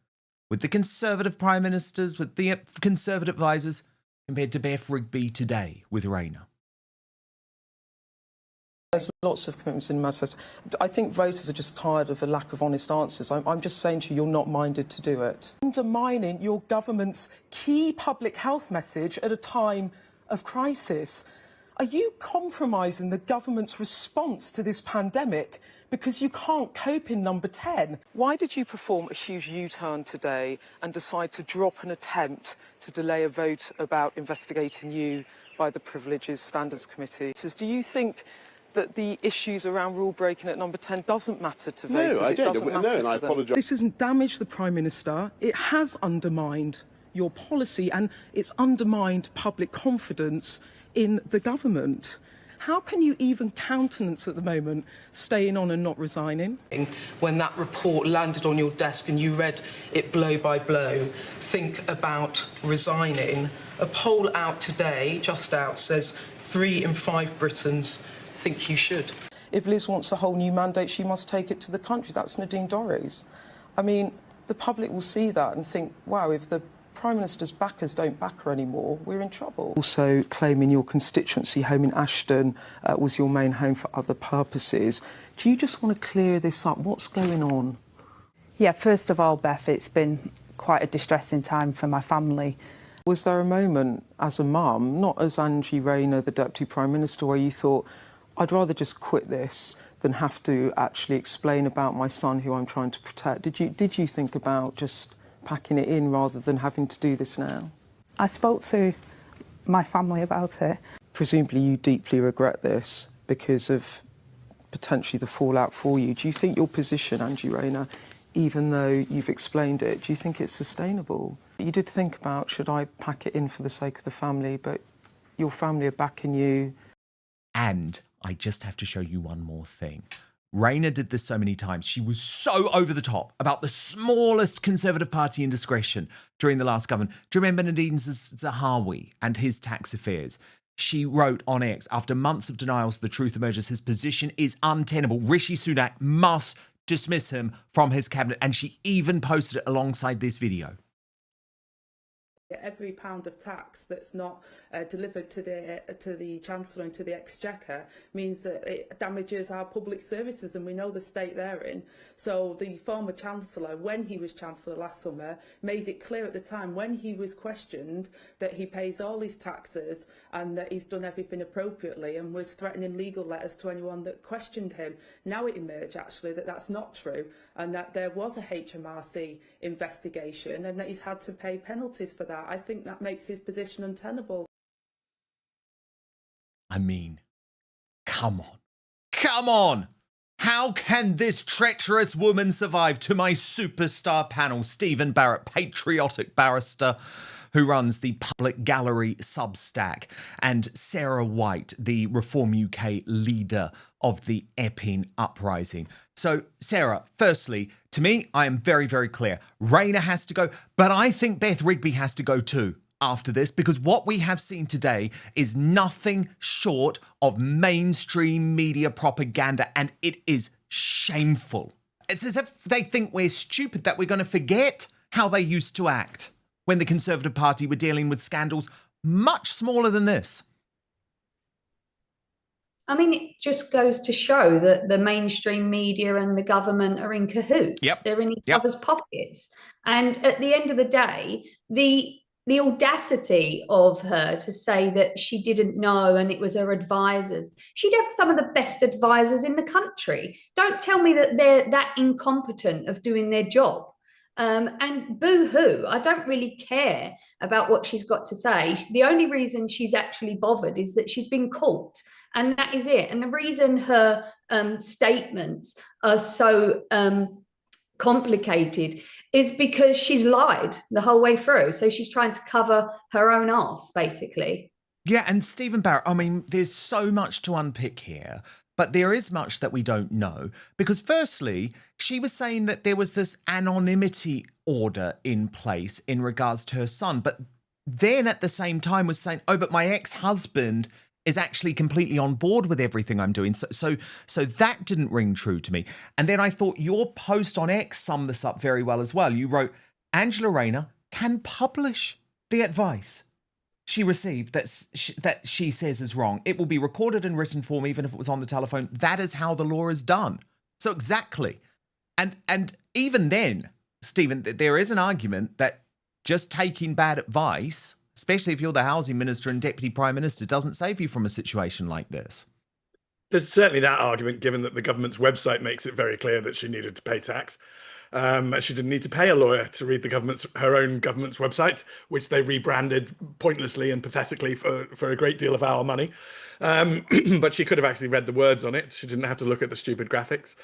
with the Conservative Prime Ministers, with the Conservative advisors, compared to Beff Rigby today with Rayner. There's lots of commitments in the manifesto. I think voters are just tired of a lack of honest answers. I'm just saying to you, you're not minded to do it. Undermining your government's key public health message at a time of crisis. Are you compromising the government's response to this pandemic because you can't cope in number 10? Why did you perform a huge U-turn today and decide to drop an attempt to delay a vote about investigating you by the Privileges Standards Committee? Do you think that the issues around rule breaking at number 10 doesn't matter to voters? No, I don't. Doesn't matter and I apologise. This hasn't damaged the Prime Minister. It has undermined your policy and it's undermined public confidence in the government. How can you even countenance at the moment staying on and not resigning? When that report landed on your desk and you read it blow by blow, think about resigning. A poll out today, just out, says 3 in 5 Britons think you should. If Liz wants a whole new mandate, she must take it to the country. That's Nadine Dorries. I mean, the public will see that and think, wow, if the Prime Minister's backers don't back her anymore, we're in trouble. Also claiming your constituency home in Ashton was your main home for other purposes. Do you just want to clear this up? What's going on? Yeah, first of all, Beff, it's been quite a distressing time for my family. Was there a moment as a mum, not as Angie Rayner, the Deputy Prime Minister, where you thought, I'd rather just quit this than have to actually explain about my son who I'm trying to protect? Did you think about just packing it in rather than having to do this now? I spoke to my family about it. Presumably you deeply regret this because of potentially the fallout for you. Do you think your position, Angie Rayner, even though you've explained it, do you think it's sustainable? You did think about, should I pack it in for the sake of the family, but your family are backing you. And I just have to show you one more thing. Rayner did this so many times. She was so over the top about the smallest Conservative Party indiscretion during the last government. Do you remember Nadine Zahawi and his tax affairs? She wrote on X, after months of denials, the truth emerges. His position is untenable. Rishi Sunak must dismiss him from his cabinet. And she even posted it alongside this video. Every pound of tax that's not delivered to the Chancellor and to the Exchequer means that it damages our public services, and we know the state they're in. So the former Chancellor, when he was Chancellor last summer, made it clear at the time when he was questioned that he pays all his taxes and that he's done everything appropriately, and was threatening legal letters to anyone that questioned him. Now it emerged actually that that's not true, and that there was a HMRC investigation and that he's had to pay penalties for that. I think that makes his position untenable. I mean, come on. Come on! How can this treacherous woman survive? To my superstar panel, Steven Barrett, patriotic barrister, who runs the Public Gallery Substack, and Sarah White, the Reform UK leader of the Epping uprising. So, Sarah, firstly, to me, I am very, very clear. Rayner has to go, but I think Beff Rigby has to go too after this, because what we have seen today is nothing short of mainstream media propaganda, and it is shameful. It's as if they think we're stupid, that we're going to forget how they used to act when the Conservative Party were dealing with scandals much smaller than this. I mean, it just goes to show that the mainstream media and the government are in cahoots. Yep. They're in each other's pockets. And at the end of the day, the audacity of her to say that she didn't know and it was her advisors. She'd have some of the best advisors in the country. Don't tell me that they're that incompetent of doing their job. And boo-hoo, I don't really care about what she's got to say. The only reason she's actually bothered is that she's been caught. And that is it. And the reason her statements are so complicated is because she's lied the whole way through. So she's trying to cover her own arse, basically. Yeah, and Steven Barrett, I mean, there's so much to unpick here, but there is much that we don't know. Because firstly, she was saying that there was this anonymity order in place in regards to her son, but then at the same time was saying, oh, but my ex-husband is actually completely on board with everything I'm doing. So that didn't ring true to me. And then I thought your post on X summed this up very well as well. You wrote, Angela Rayner can publish the advice she received that she says is wrong. It will be recorded in written form, even if it was on the telephone. That is how the law is done. So exactly. And even then, Stephen, there is an argument that just taking bad advice, especially if you're the housing minister and deputy prime minister, doesn't save you from a situation like this. There's certainly that argument, given that the government's website makes it very clear that she needed to pay tax. She didn't need to pay a lawyer to read her own government's website, which they rebranded pointlessly and pathetically for a great deal of our money. But she could have actually read the words on it. She didn't have to look at the stupid graphics.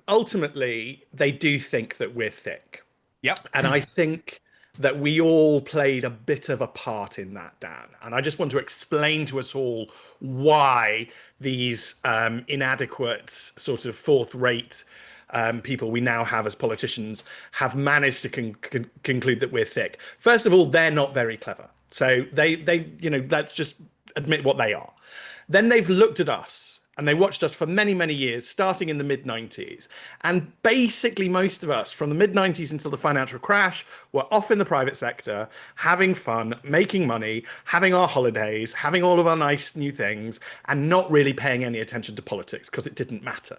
Ultimately, they do think that we're thick. Yep. And I think that we all played a bit of a part in that, Dan. And I just want to explain to us all why these inadequate, sort of fourth-rate people we now have as politicians have managed to conclude that we're thick. First of all, they're not very clever. So they let's just admit what they are. Then they've looked at us and they watched us for many, many years, starting in the mid-90s. And basically most of us, from the mid-90s until the financial crash, were off in the private sector, having fun, making money, having our holidays, having all of our nice new things, and not really paying any attention to politics because it didn't matter.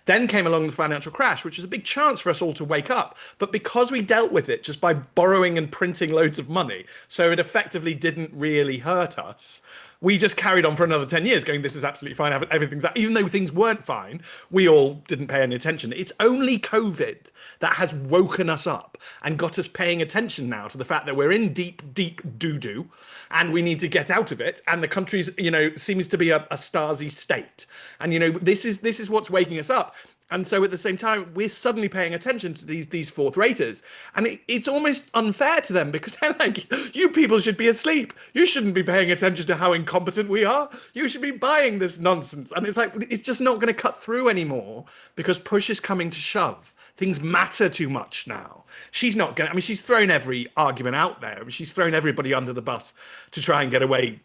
Then came along the financial crash, which was a big chance for us all to wake up. But because we dealt with it just by borrowing and printing loads of money, so it effectively didn't really hurt us, we just carried on for another 10 years going, this is absolutely fine. Everything's, even though things weren't fine, we all didn't pay any attention. It's only COVID that has woken us up and got us paying attention now to the fact that we're in deep, deep doo-doo and we need to get out of it. And the country's, seems to be a Stasi state. And, this is what's waking us up. And so at the same time, we're suddenly paying attention to these fourth-raters. And it's almost unfair to them because they're like, you people should be asleep. You shouldn't be paying attention to how incompetent we are. You should be buying this nonsense. And it's like, it's just not going to cut through anymore because push is coming to shove. Things matter too much now. She's not going to, she's thrown every argument out there. She's thrown everybody under the bus to try and get away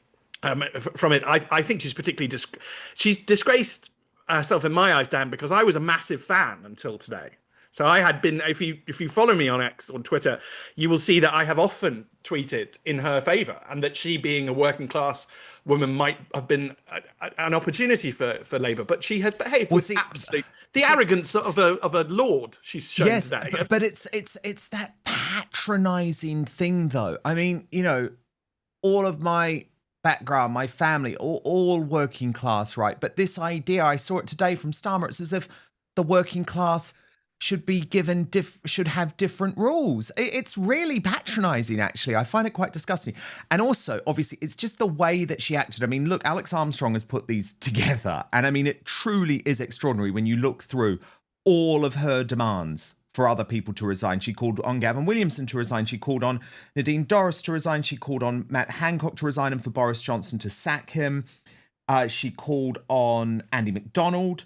from it. I think she's particularly, she's disgraced herself in my eyes, Dan, because I was a massive fan until today. So I had been, if you follow me on X, on Twitter, you will see that I have often tweeted in her favour and that she, being a working class woman, might have been an opportunity for Labour, but she has behaved with absolute arrogance of a lord she's shown today. But it's that patronising thing, though. I mean, all of my background, my family, all working class, right? But this idea, I saw it today from Starmer, it's as if the working class should be given, should have different rules. It's really patronising, actually. I find it quite disgusting. And also, obviously, it's just the way that she acted. I mean, look, Alex Armstrong has put these together. And I mean, it truly is extraordinary when you look through all of her demands for other people to resign. She called on Gavin Williamson to resign. She called on Nadine Dorries to resign. She called on Matt Hancock to resign and for Boris Johnson to sack him. She called on Andy McDonald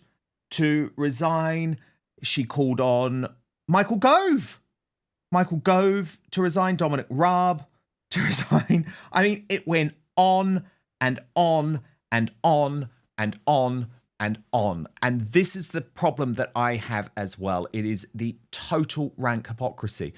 to resign. She called on Michael Gove to resign, Dominic Raab to resign. I mean, it went on and on and on and on and on. And this is the problem that I have as well. It is the total rank hypocrisy.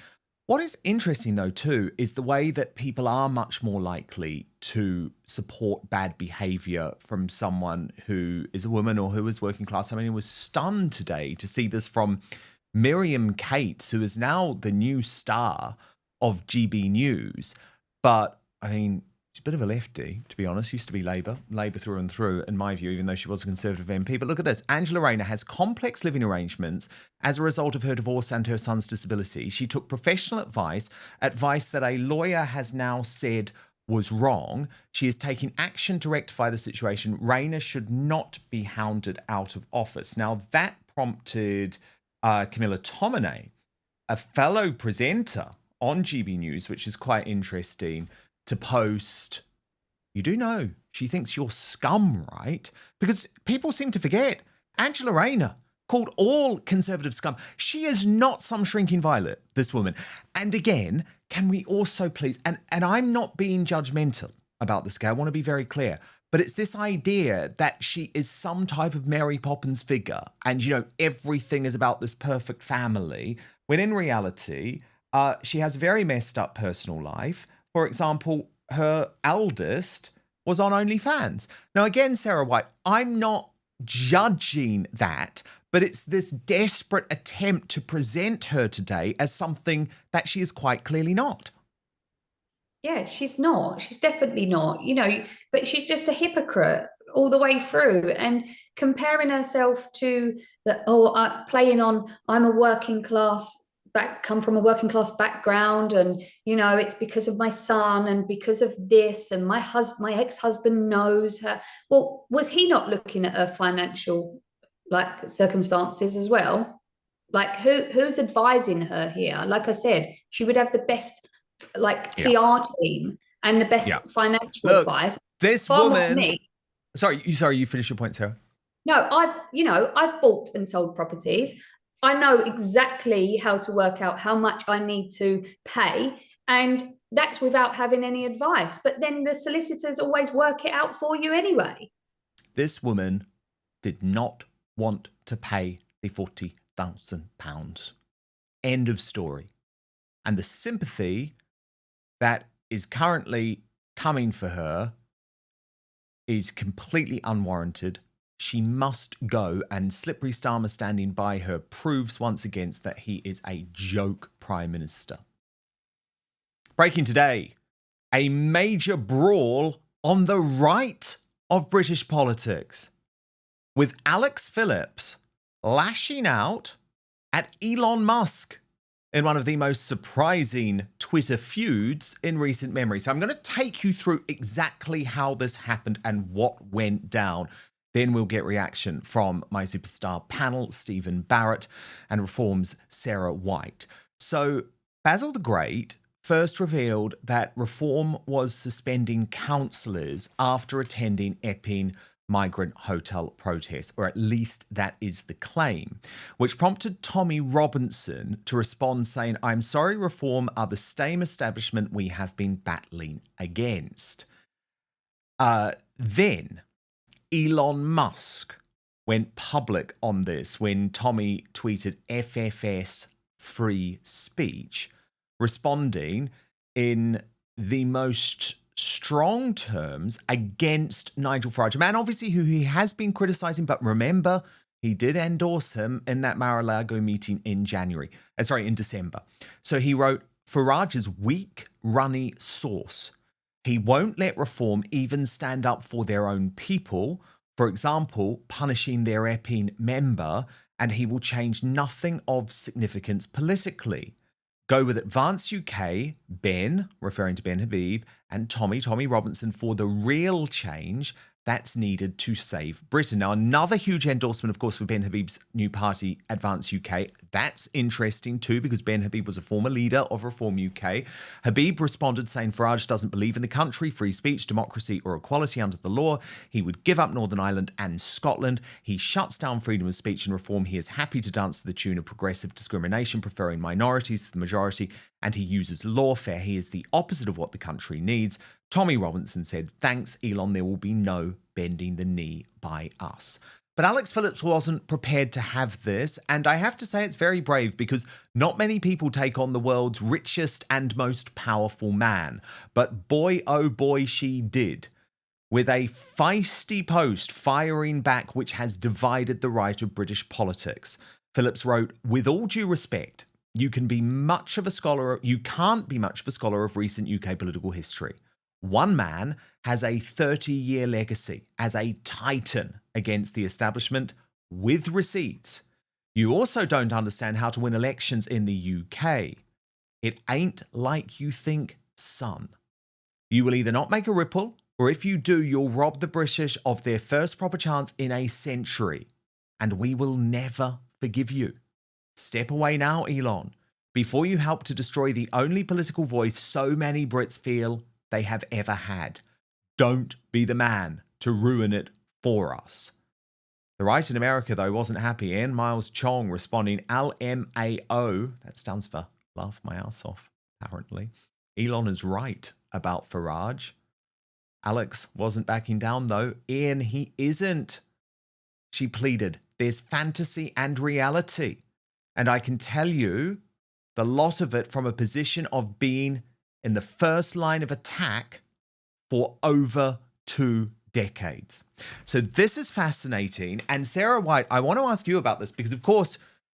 What is interesting, though, too, is the way that people are much more likely to support bad behaviour from someone who is a woman or who is working class. I mean, I was stunned today to see this from Miriam Cates, who is now the new star of GB News. But, I mean, she's a bit of a lefty, to be honest. Used to be Labour through and through, in my view, even though she was a Conservative MP. But look at this. Angela Rayner has complex living arrangements as a result of her divorce and her son's disability. She took professional advice that a lawyer has now said was wrong. She is taking action to rectify the situation. Rayner should not be hounded out of office. Now, that prompted Camilla Tominey, a fellow presenter on GB News, which is quite interesting, to post, you do know she thinks you're scum, right? Because people seem to forget Angela Rayner called all Conservative scum. She is not some shrinking violet, this woman. And again, can we also please, and I'm not being judgmental about this guy, I want to be very clear, but it's this idea that she is some type of Mary Poppins figure and, you know, everything is about this perfect family, when in reality, she has a very messed up personal life. For example, her eldest was on OnlyFans. Now, again, Sarah White, I'm not judging that, but it's this desperate attempt to present her today as something that she is quite clearly not. Yeah, she's not. She's definitely not, you know, but she's just a hypocrite all the way through, and comparing herself to playing on, I'm a working class come from a working class background, and you know it's because of my son and because of this, and my ex-husband knows her. Well, was he not looking at her financial circumstances as well? Like who's advising her here? Like I said, she would have the best PR team and the best financial advice. This woman, sorry, you finish your point, Sarah. No, I've bought and sold properties. I know exactly how to work out how much I need to pay, and that's without having any advice. But then the solicitors always work it out for you anyway. This woman did not want to pay the £40,000. End of story. And the sympathy that is currently coming for her is completely unwarranted. She must go, and slippery Starmer standing by her proves once again that he is a joke Prime Minister. Breaking today, a major brawl on the right of British politics, with Alex Phillips lashing out at Elon Musk in one of the most surprising Twitter feuds in recent memory. So I'm going to take you through exactly how this happened and what went down. Then we'll get reaction from my superstar panel, Steven Barrett, and Reform's Sarah White. So Basil the Great first revealed that Reform was suspending councillors after attending Epping migrant hotel protests, or at least that is the claim, which prompted Tommy Robinson to respond saying, "I'm sorry, Reform are the same establishment we have been battling against." Then Elon Musk went public on this when Tommy tweeted FFS free speech, responding in the most strong terms against Nigel Farage, a man obviously who he has been criticising, but remember, he did endorse him in that Mar-a-Lago meeting in December. So he wrote, "Farage's weak, runny sauce. He won't let Reform even stand up for their own people, for example, punishing their Epping member, and he will change nothing of significance politically. Go with Advance UK, Ben," referring to Ben Habib, and Tommy Robinson for the real change. that's needed to save Britain. Now, another huge endorsement, of course, for Ben Habib's new party, Advance UK. That's interesting too, because Ben Habib was a former leader of Reform UK. Habib responded saying Farage doesn't believe in the country, free speech, democracy or equality under the law. He would give up Northern Ireland and Scotland. He shuts down freedom of speech and reform. He is happy to dance to the tune of progressive discrimination, preferring minorities to the majority, and he uses lawfare. He is the opposite of what the country needs. Tommy Robinson said, thanks, Elon, there will be no bending the knee by us. But Alex Phillips wasn't prepared to have this, and I have to say it's very brave because not many people take on the world's richest and most powerful man. But boy, oh boy, she did. With a feisty post firing back which has divided the right of British politics. Phillips wrote, with all due respect, you can't be much of a scholar of recent UK political history. One man has a 30-year legacy as a titan against the establishment with receipts. You also don't understand how to win elections in the UK. It ain't like you think, son. You will either not make a ripple, or if you do, you'll rob the British of their first proper chance in a century. And we will never forgive you. Step away now, Elon, before you help to destroy the only political voice so many Brits feel they have ever had. Don't be the man to ruin it for us. The right in America, though, wasn't happy. Ian Miles Chong responding, LMAO, that stands for laugh my ass off, apparently. Elon is right about Farage. Alex wasn't backing down, though. Ian, he isn't. She pleaded, there's fantasy and reality. And I can tell you, the lot of it from a position of being in the first line of attack for over 2 decades. So this is fascinating. And Sarah White, I want to ask you about this because, of course,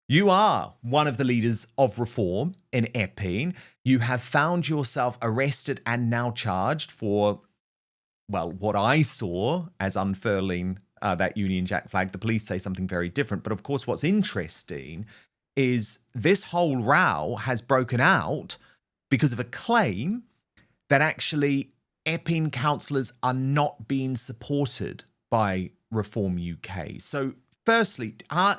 you are one of the leaders of reform in Epping. You have found yourself arrested and now charged for, well, what I saw as unfurling that Union Jack flag. The police say something very different. But of course, what's interesting is this whole row has broken out because of a claim that actually Epping councillors are not being supported by Reform UK. So firstly,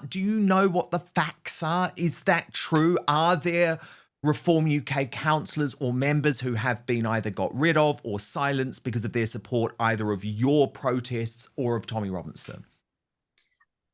do you know what the facts are? Is that true? Are there Reform UK councillors or members who have been either got rid of or silenced because of their support either of your protests or of Tommy Robinson?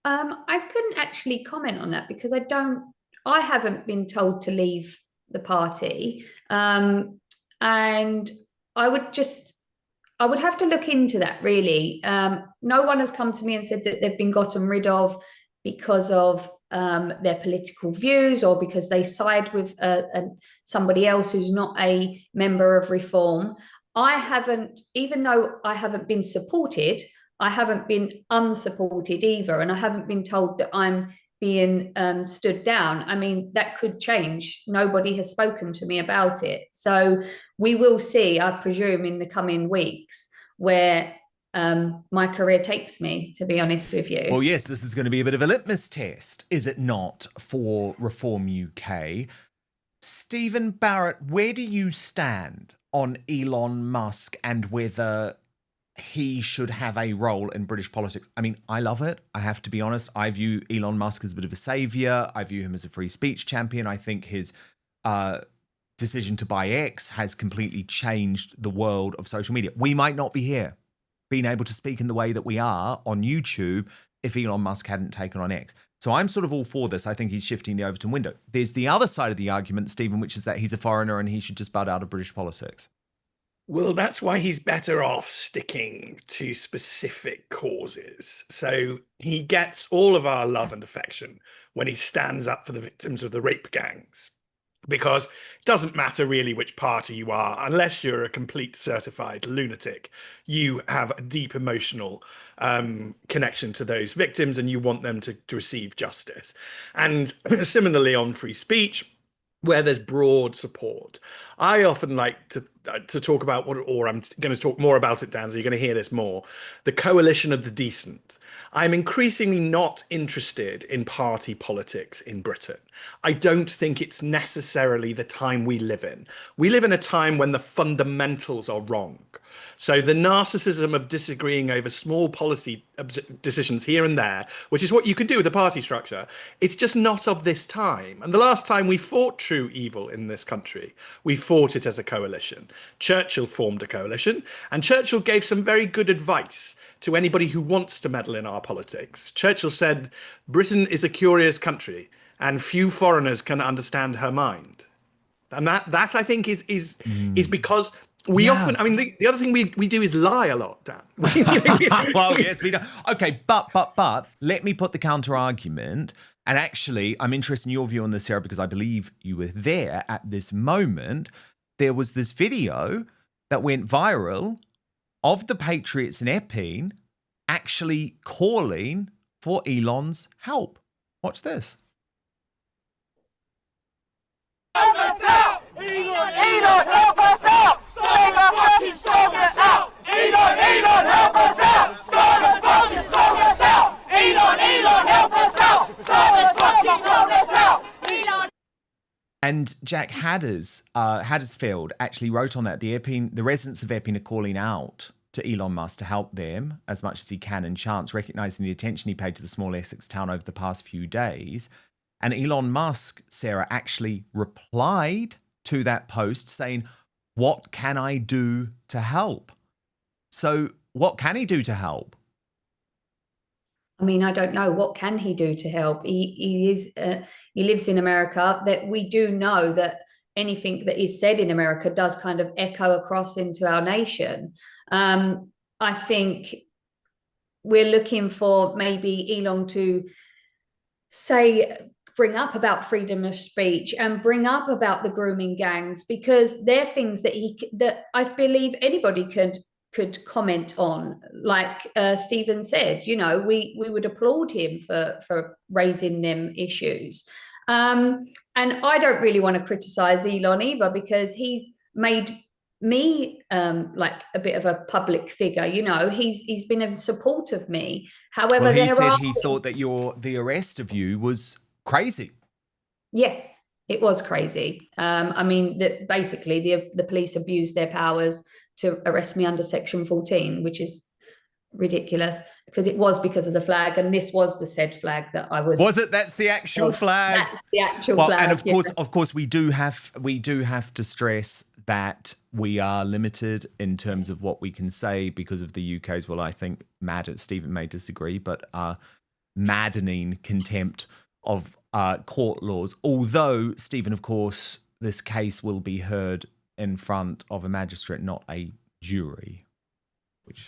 I couldn't actually comment on that because I haven't been told to leave the party. And I would have to look into that, really. No one has come to me and said that they've been gotten rid of because of their political views or because they side with somebody else who's not a member of Reform. I haven't, even though I haven't been supported, I haven't been unsupported either. And I haven't been told that I'm being stood down. I mean, that could change. Nobody has spoken to me about it. So we will see, I presume, in the coming weeks where my career takes me, to be honest with you. Well, yes, this is going to be a bit of a litmus test, is it not, for Reform UK? Steven Barrett, where do you stand on Elon Musk and whether he should have a role in British politics? I mean, I love it. I have to be honest. I view Elon Musk as a bit of a savior. I view him as a free speech champion. I think his decision to buy X has completely changed the world of social media. We might not be here being able to speak in the way that we are on YouTube if Elon Musk hadn't taken on X. So I'm sort of all for this. I think he's shifting the Overton window. There's the other side of the argument, Stephen, which is that he's a foreigner and he should just bow out of British politics. Well, that's why he's better off sticking to specific causes. So he gets all of our love and affection when he stands up for the victims of the rape gangs, because it doesn't matter really which party you are, unless you're a complete certified lunatic. You have a deep emotional connection to those victims and you want them to receive justice. And similarly on free speech, where there's broad support, I often like to to talk about or I'm going to talk more about it, Dan, so you're going to hear this more. The coalition of the decent. I'm increasingly not interested in party politics in Britain. I don't think it's necessarily the time we live in. We live in a time when the fundamentals are wrong. So the narcissism of disagreeing over small policy decisions here and there, which is what you can do with a party structure, it's just not of this time. And the last time we fought true evil in this country, we fought it as a coalition. Churchill formed a coalition, and Churchill gave some very good advice to anybody who wants to meddle in our politics. Churchill said, Britain is a curious country, and few foreigners can understand her mind. And that I think is because we often, I mean, the other thing we do is lie a lot, Dan. Well, yes, we do. Okay, but let me put the counter argument. And actually, I'm interested in your view on this, Sarah, because I believe you were there at this moment. There was this video that went viral of the Patriots in Epping actually calling for Elon's help. Watch this. Help us out! Elon, help us out! Save our fucking soldiers out! Elon, help us out! Start us fucking soldiers out! Elon, help us out! Start us fucking soldiers out! Elon. And Jack Huddersfield actually wrote on that. The residents of Epping are calling out to Elon Musk to help them as much as he can in chance, recognising the attention he paid to the small Essex town over the past few days. And Elon Musk, Sarah, actually replied to that post saying, what can I do to help? So what can he do to help? I mean, I don't know. What can he do to help? He lives in America. That we do know that anything that is said in America does kind of echo across into our nation. I think we're looking for maybe Elon to bring up about freedom of speech and bring up about the grooming gangs, because they're things that I believe anybody could comment on. Like Steven said, you know, we would applaud him for raising them issues. And I don't really want to criticize Elon either, because he's made me like a bit of a public figure. You know, he's been in support of me. However, well, he said he thought that the arrest of you was crazy. Yes, it was crazy. I mean, basically the police abused their powers to arrest me under Section 14, which is ridiculous, because it was because of the flag, and this was the said flag that I was. Was it? That's the actual flag. That's the actual flag. And of course, we do have to stress that we are limited in terms of what we can say because of the UK's. Well, I think Stephen may disagree, but maddening contempt of court laws. Although, Stephen, of course, this case will be heard in front of a magistrate, not a jury.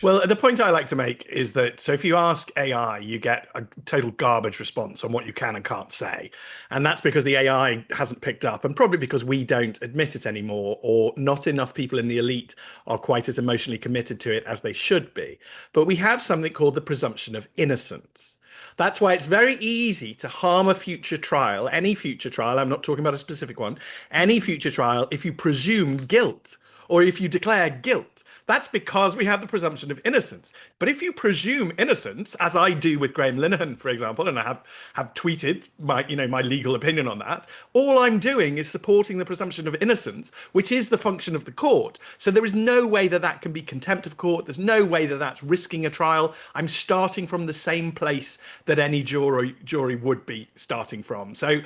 Well, the point I like to make is that, so if you ask AI, you get a total garbage response on what you can and can't say. And that's because the AI hasn't picked up, and probably because we don't admit it anymore, or not enough people in the elite are quite as emotionally committed to it as they should be. But we have something called the presumption of innocence. That's why it's very easy to harm a future trial, any future trial, I'm not talking about a specific one, any future trial, if you presume guilt or if you declare guilt. That's because we have the presumption of innocence. But if you presume innocence, as I do with Graeme Linehan, for example, and I have tweeted my legal opinion on that, all I'm doing is supporting the presumption of innocence, which is the function of the court. So there is no way that can be contempt of court. There's no way that that's risking a trial. I'm starting from the same place that any jury would be starting from. So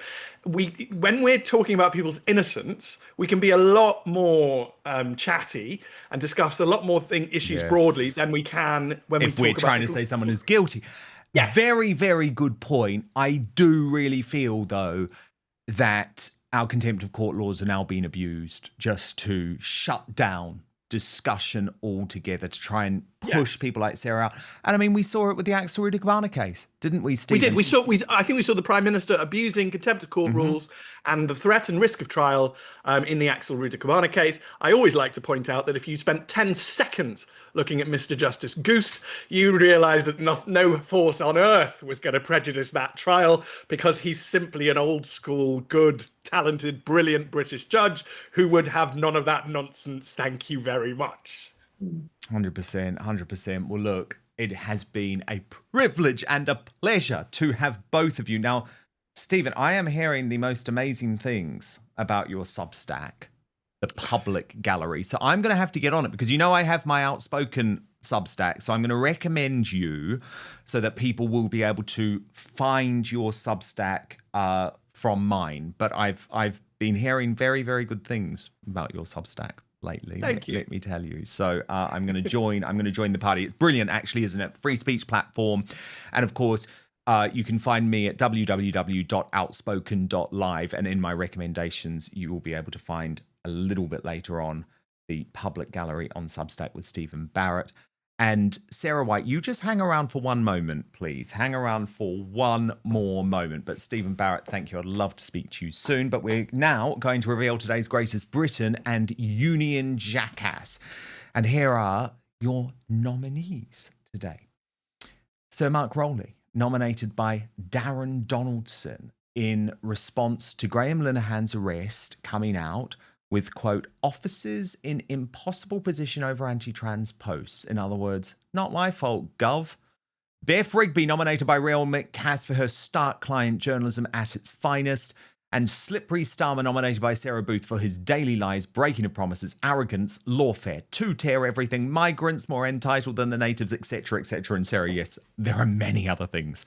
when we're talking about people's innocence, we can be a lot more chatty and discuss a lot more issues broadly than we can when we're trying to say someone is guilty. Yes. Very, very good point. I do really feel, though, that our contempt of court laws are now being abused just to shut down discussion altogether, to try and push people like Sarah out. And I mean, we saw it with the Axel Rudikabana case, didn't we, Stephen? We did. I think we saw the Prime Minister abusing contempt of court rules and the threat and risk of trial in the Axel Rudikabana case. I always like to point out that if you spent 10 seconds looking at Mr. Justice Goose, you realise that no force on earth was going to prejudice that trial, because he's simply an old school, good, talented, brilliant British judge who would have none of that nonsense. Thank you very much. 100%. Well, look, it has been a privilege and a pleasure to have both of you. Now, Stephen, I am hearing the most amazing things about your Substack, the public gallery. So I'm going to have to get on it, because I have my Outspoken Substack. So I'm going to recommend you so that people will be able to find your Substack from mine. But I've been hearing very, very good things about your Substack lately. Thank you. Let me tell you. So I'm going to join the party. It's brilliant, actually, isn't it? Free speech platform. And of course, you can find me at www.outspoken.live. And in my recommendations, you will be able to find a little bit later on the public gallery on Substack with Steven Barrett. And Sarah White, you just hang around for one moment, please. Hang around for one more moment. But Steven Barrett, thank you. I'd love to speak to you soon. But we're now going to reveal today's greatest Briton and Union jackass. And here are your nominees today. Sir Mark Rowley, nominated by Darren Donaldson in response to Graeme Linehan's arrest, coming out with, quote, officers in impossible position over anti-trans posts. In other words, not my fault, gov. Beff Rigby, nominated by Real McCass for her stark client journalism at its finest. And Slippery Starmer, nominated by Sarah Booth for his daily lies, breaking of promises, arrogance, lawfare, two-tier everything, migrants more entitled than the natives, etc., etc. And Sarah, yes, there are many other things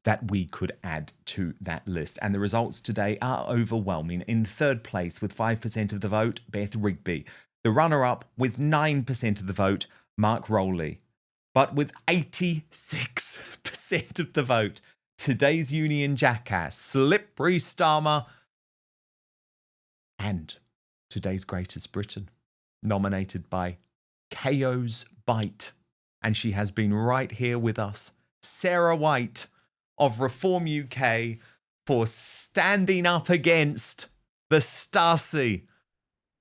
that we could add to that list. And the results today are overwhelming. In third place with 5% of the vote, Beff Rigby. The runner-up with 9% of the vote, Mark Rowley. But with 86% of the vote, today's Union jackass, Slippery Starmer, and today's greatest Briton, nominated by KO's Bite. And she has been right here with us, Sarah White of Reform UK, for standing up against the Stasi.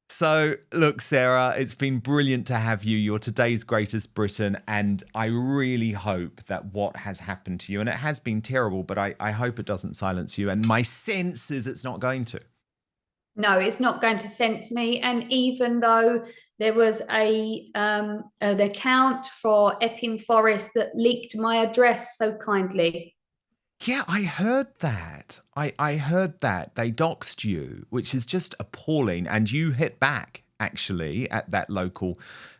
So, look, Sarah, it's been brilliant to have you. You're today's greatest Briton, and I really hope that what has happened to you, and it has been terrible, but I hope it doesn't silence you, and my sense is it's not going to. No, it's not going to sense me. And even though there was an account for Epping Forest that leaked my address so kindly. Yeah, I heard that. I heard that. They doxed you, which is just appalling. And you hit back, actually, at that local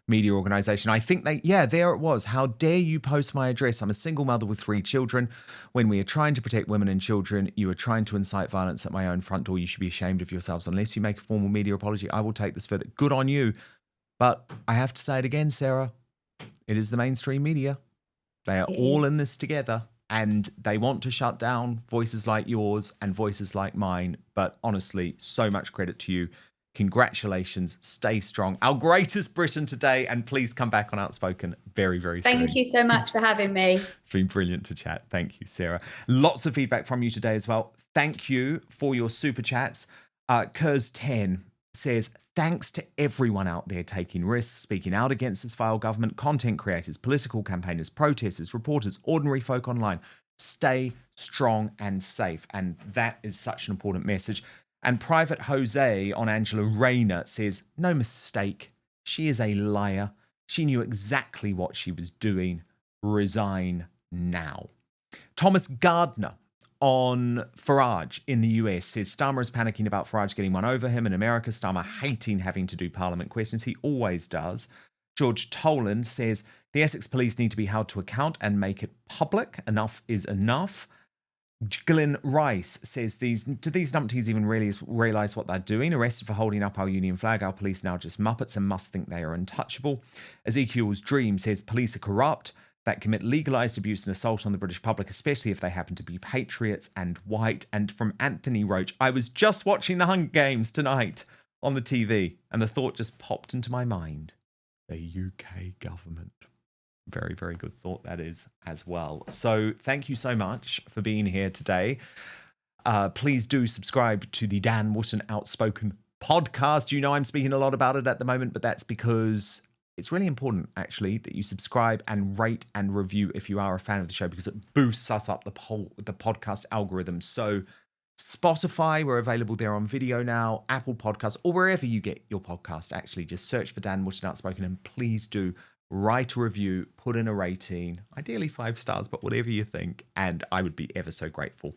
media organisation. I think there it was. How dare you post my address? I'm a single mother with 3 children. When we are trying to protect women and children, you are trying to incite violence at my own front door. You should be ashamed of yourselves. Unless you make a formal media apology, I will take this further. Good on you. But I have to say it again, Sarah. It is the mainstream media. They are all in this together. And they want to shut down voices like yours and voices like mine. But honestly, so much credit to you. Congratulations. Stay strong. Our greatest Briton today. And please come back on Outspoken very, very soon. Thank you so much for having me. It's been brilliant to chat. Thank you, Sarah. Lots of feedback from you today as well. Thank you for your super chats. Kurz10 says, thanks to everyone out there taking risks, speaking out against this vile government, content creators, political campaigners, protesters, reporters, ordinary folk online. Stay strong and safe. And that is such an important message. And Private Jose on Angela Rayner says, no mistake. She is a liar. She knew exactly what she was doing. Resign now. Thomas Gardner on Farage in the US says Starmer is panicking about Farage getting one over him in America. Starmer hating having to do parliament questions. He always does. George Toland says the Essex police need to be held to account and make it public. Enough is enough. Glenn Rice says, do these numpties even really realise what they're doing? Arrested for holding up our union flag. Our police now just muppets and must think they are untouchable. Ezekiel's Dream says police are corrupt, that commit legalised abuse and assault on the British public, especially if they happen to be patriots and white. And from Anthony Roach, I was just watching the Hunger Games tonight on the TV, and the thought just popped into my mind. The UK government. Very, very good thought that is as well. So thank you so much for being here today. Please do subscribe to the Dan Wootton Outspoken podcast. You know I'm speaking a lot about it at the moment, but that's because it's really important, actually, that you subscribe and rate and review if you are a fan of the show, because it boosts us up the podcast algorithm. So Spotify, we're available there on video now, Apple Podcasts, or wherever you get your podcast. Actually, just search for Dan Wootton Outspoken, and please do write a review, put in a rating, ideally 5 stars, but whatever you think, and I would be ever so grateful.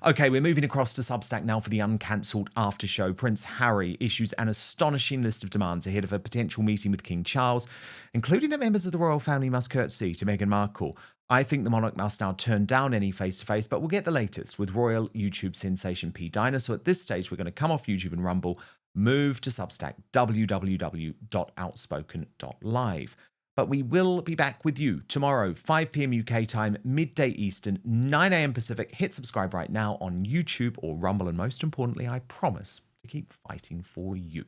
Okay, we're moving across to Substack now for the uncancelled after show. Prince Harry issues an astonishing list of demands ahead of a potential meeting with King Charles, including that members of the royal family must curtsy to Meghan Markle. I think the monarch must now turn down any face-to-face, but we'll get the latest with royal YouTube sensation P. Diner. So at this stage, we're going to come off YouTube and Rumble, move to Substack, www.outspoken.live. But we will be back with you tomorrow, 5 p.m. UK time, midday Eastern, 9 a.m. Pacific. Hit subscribe right now on YouTube or Rumble. And most importantly, I promise to keep fighting for you.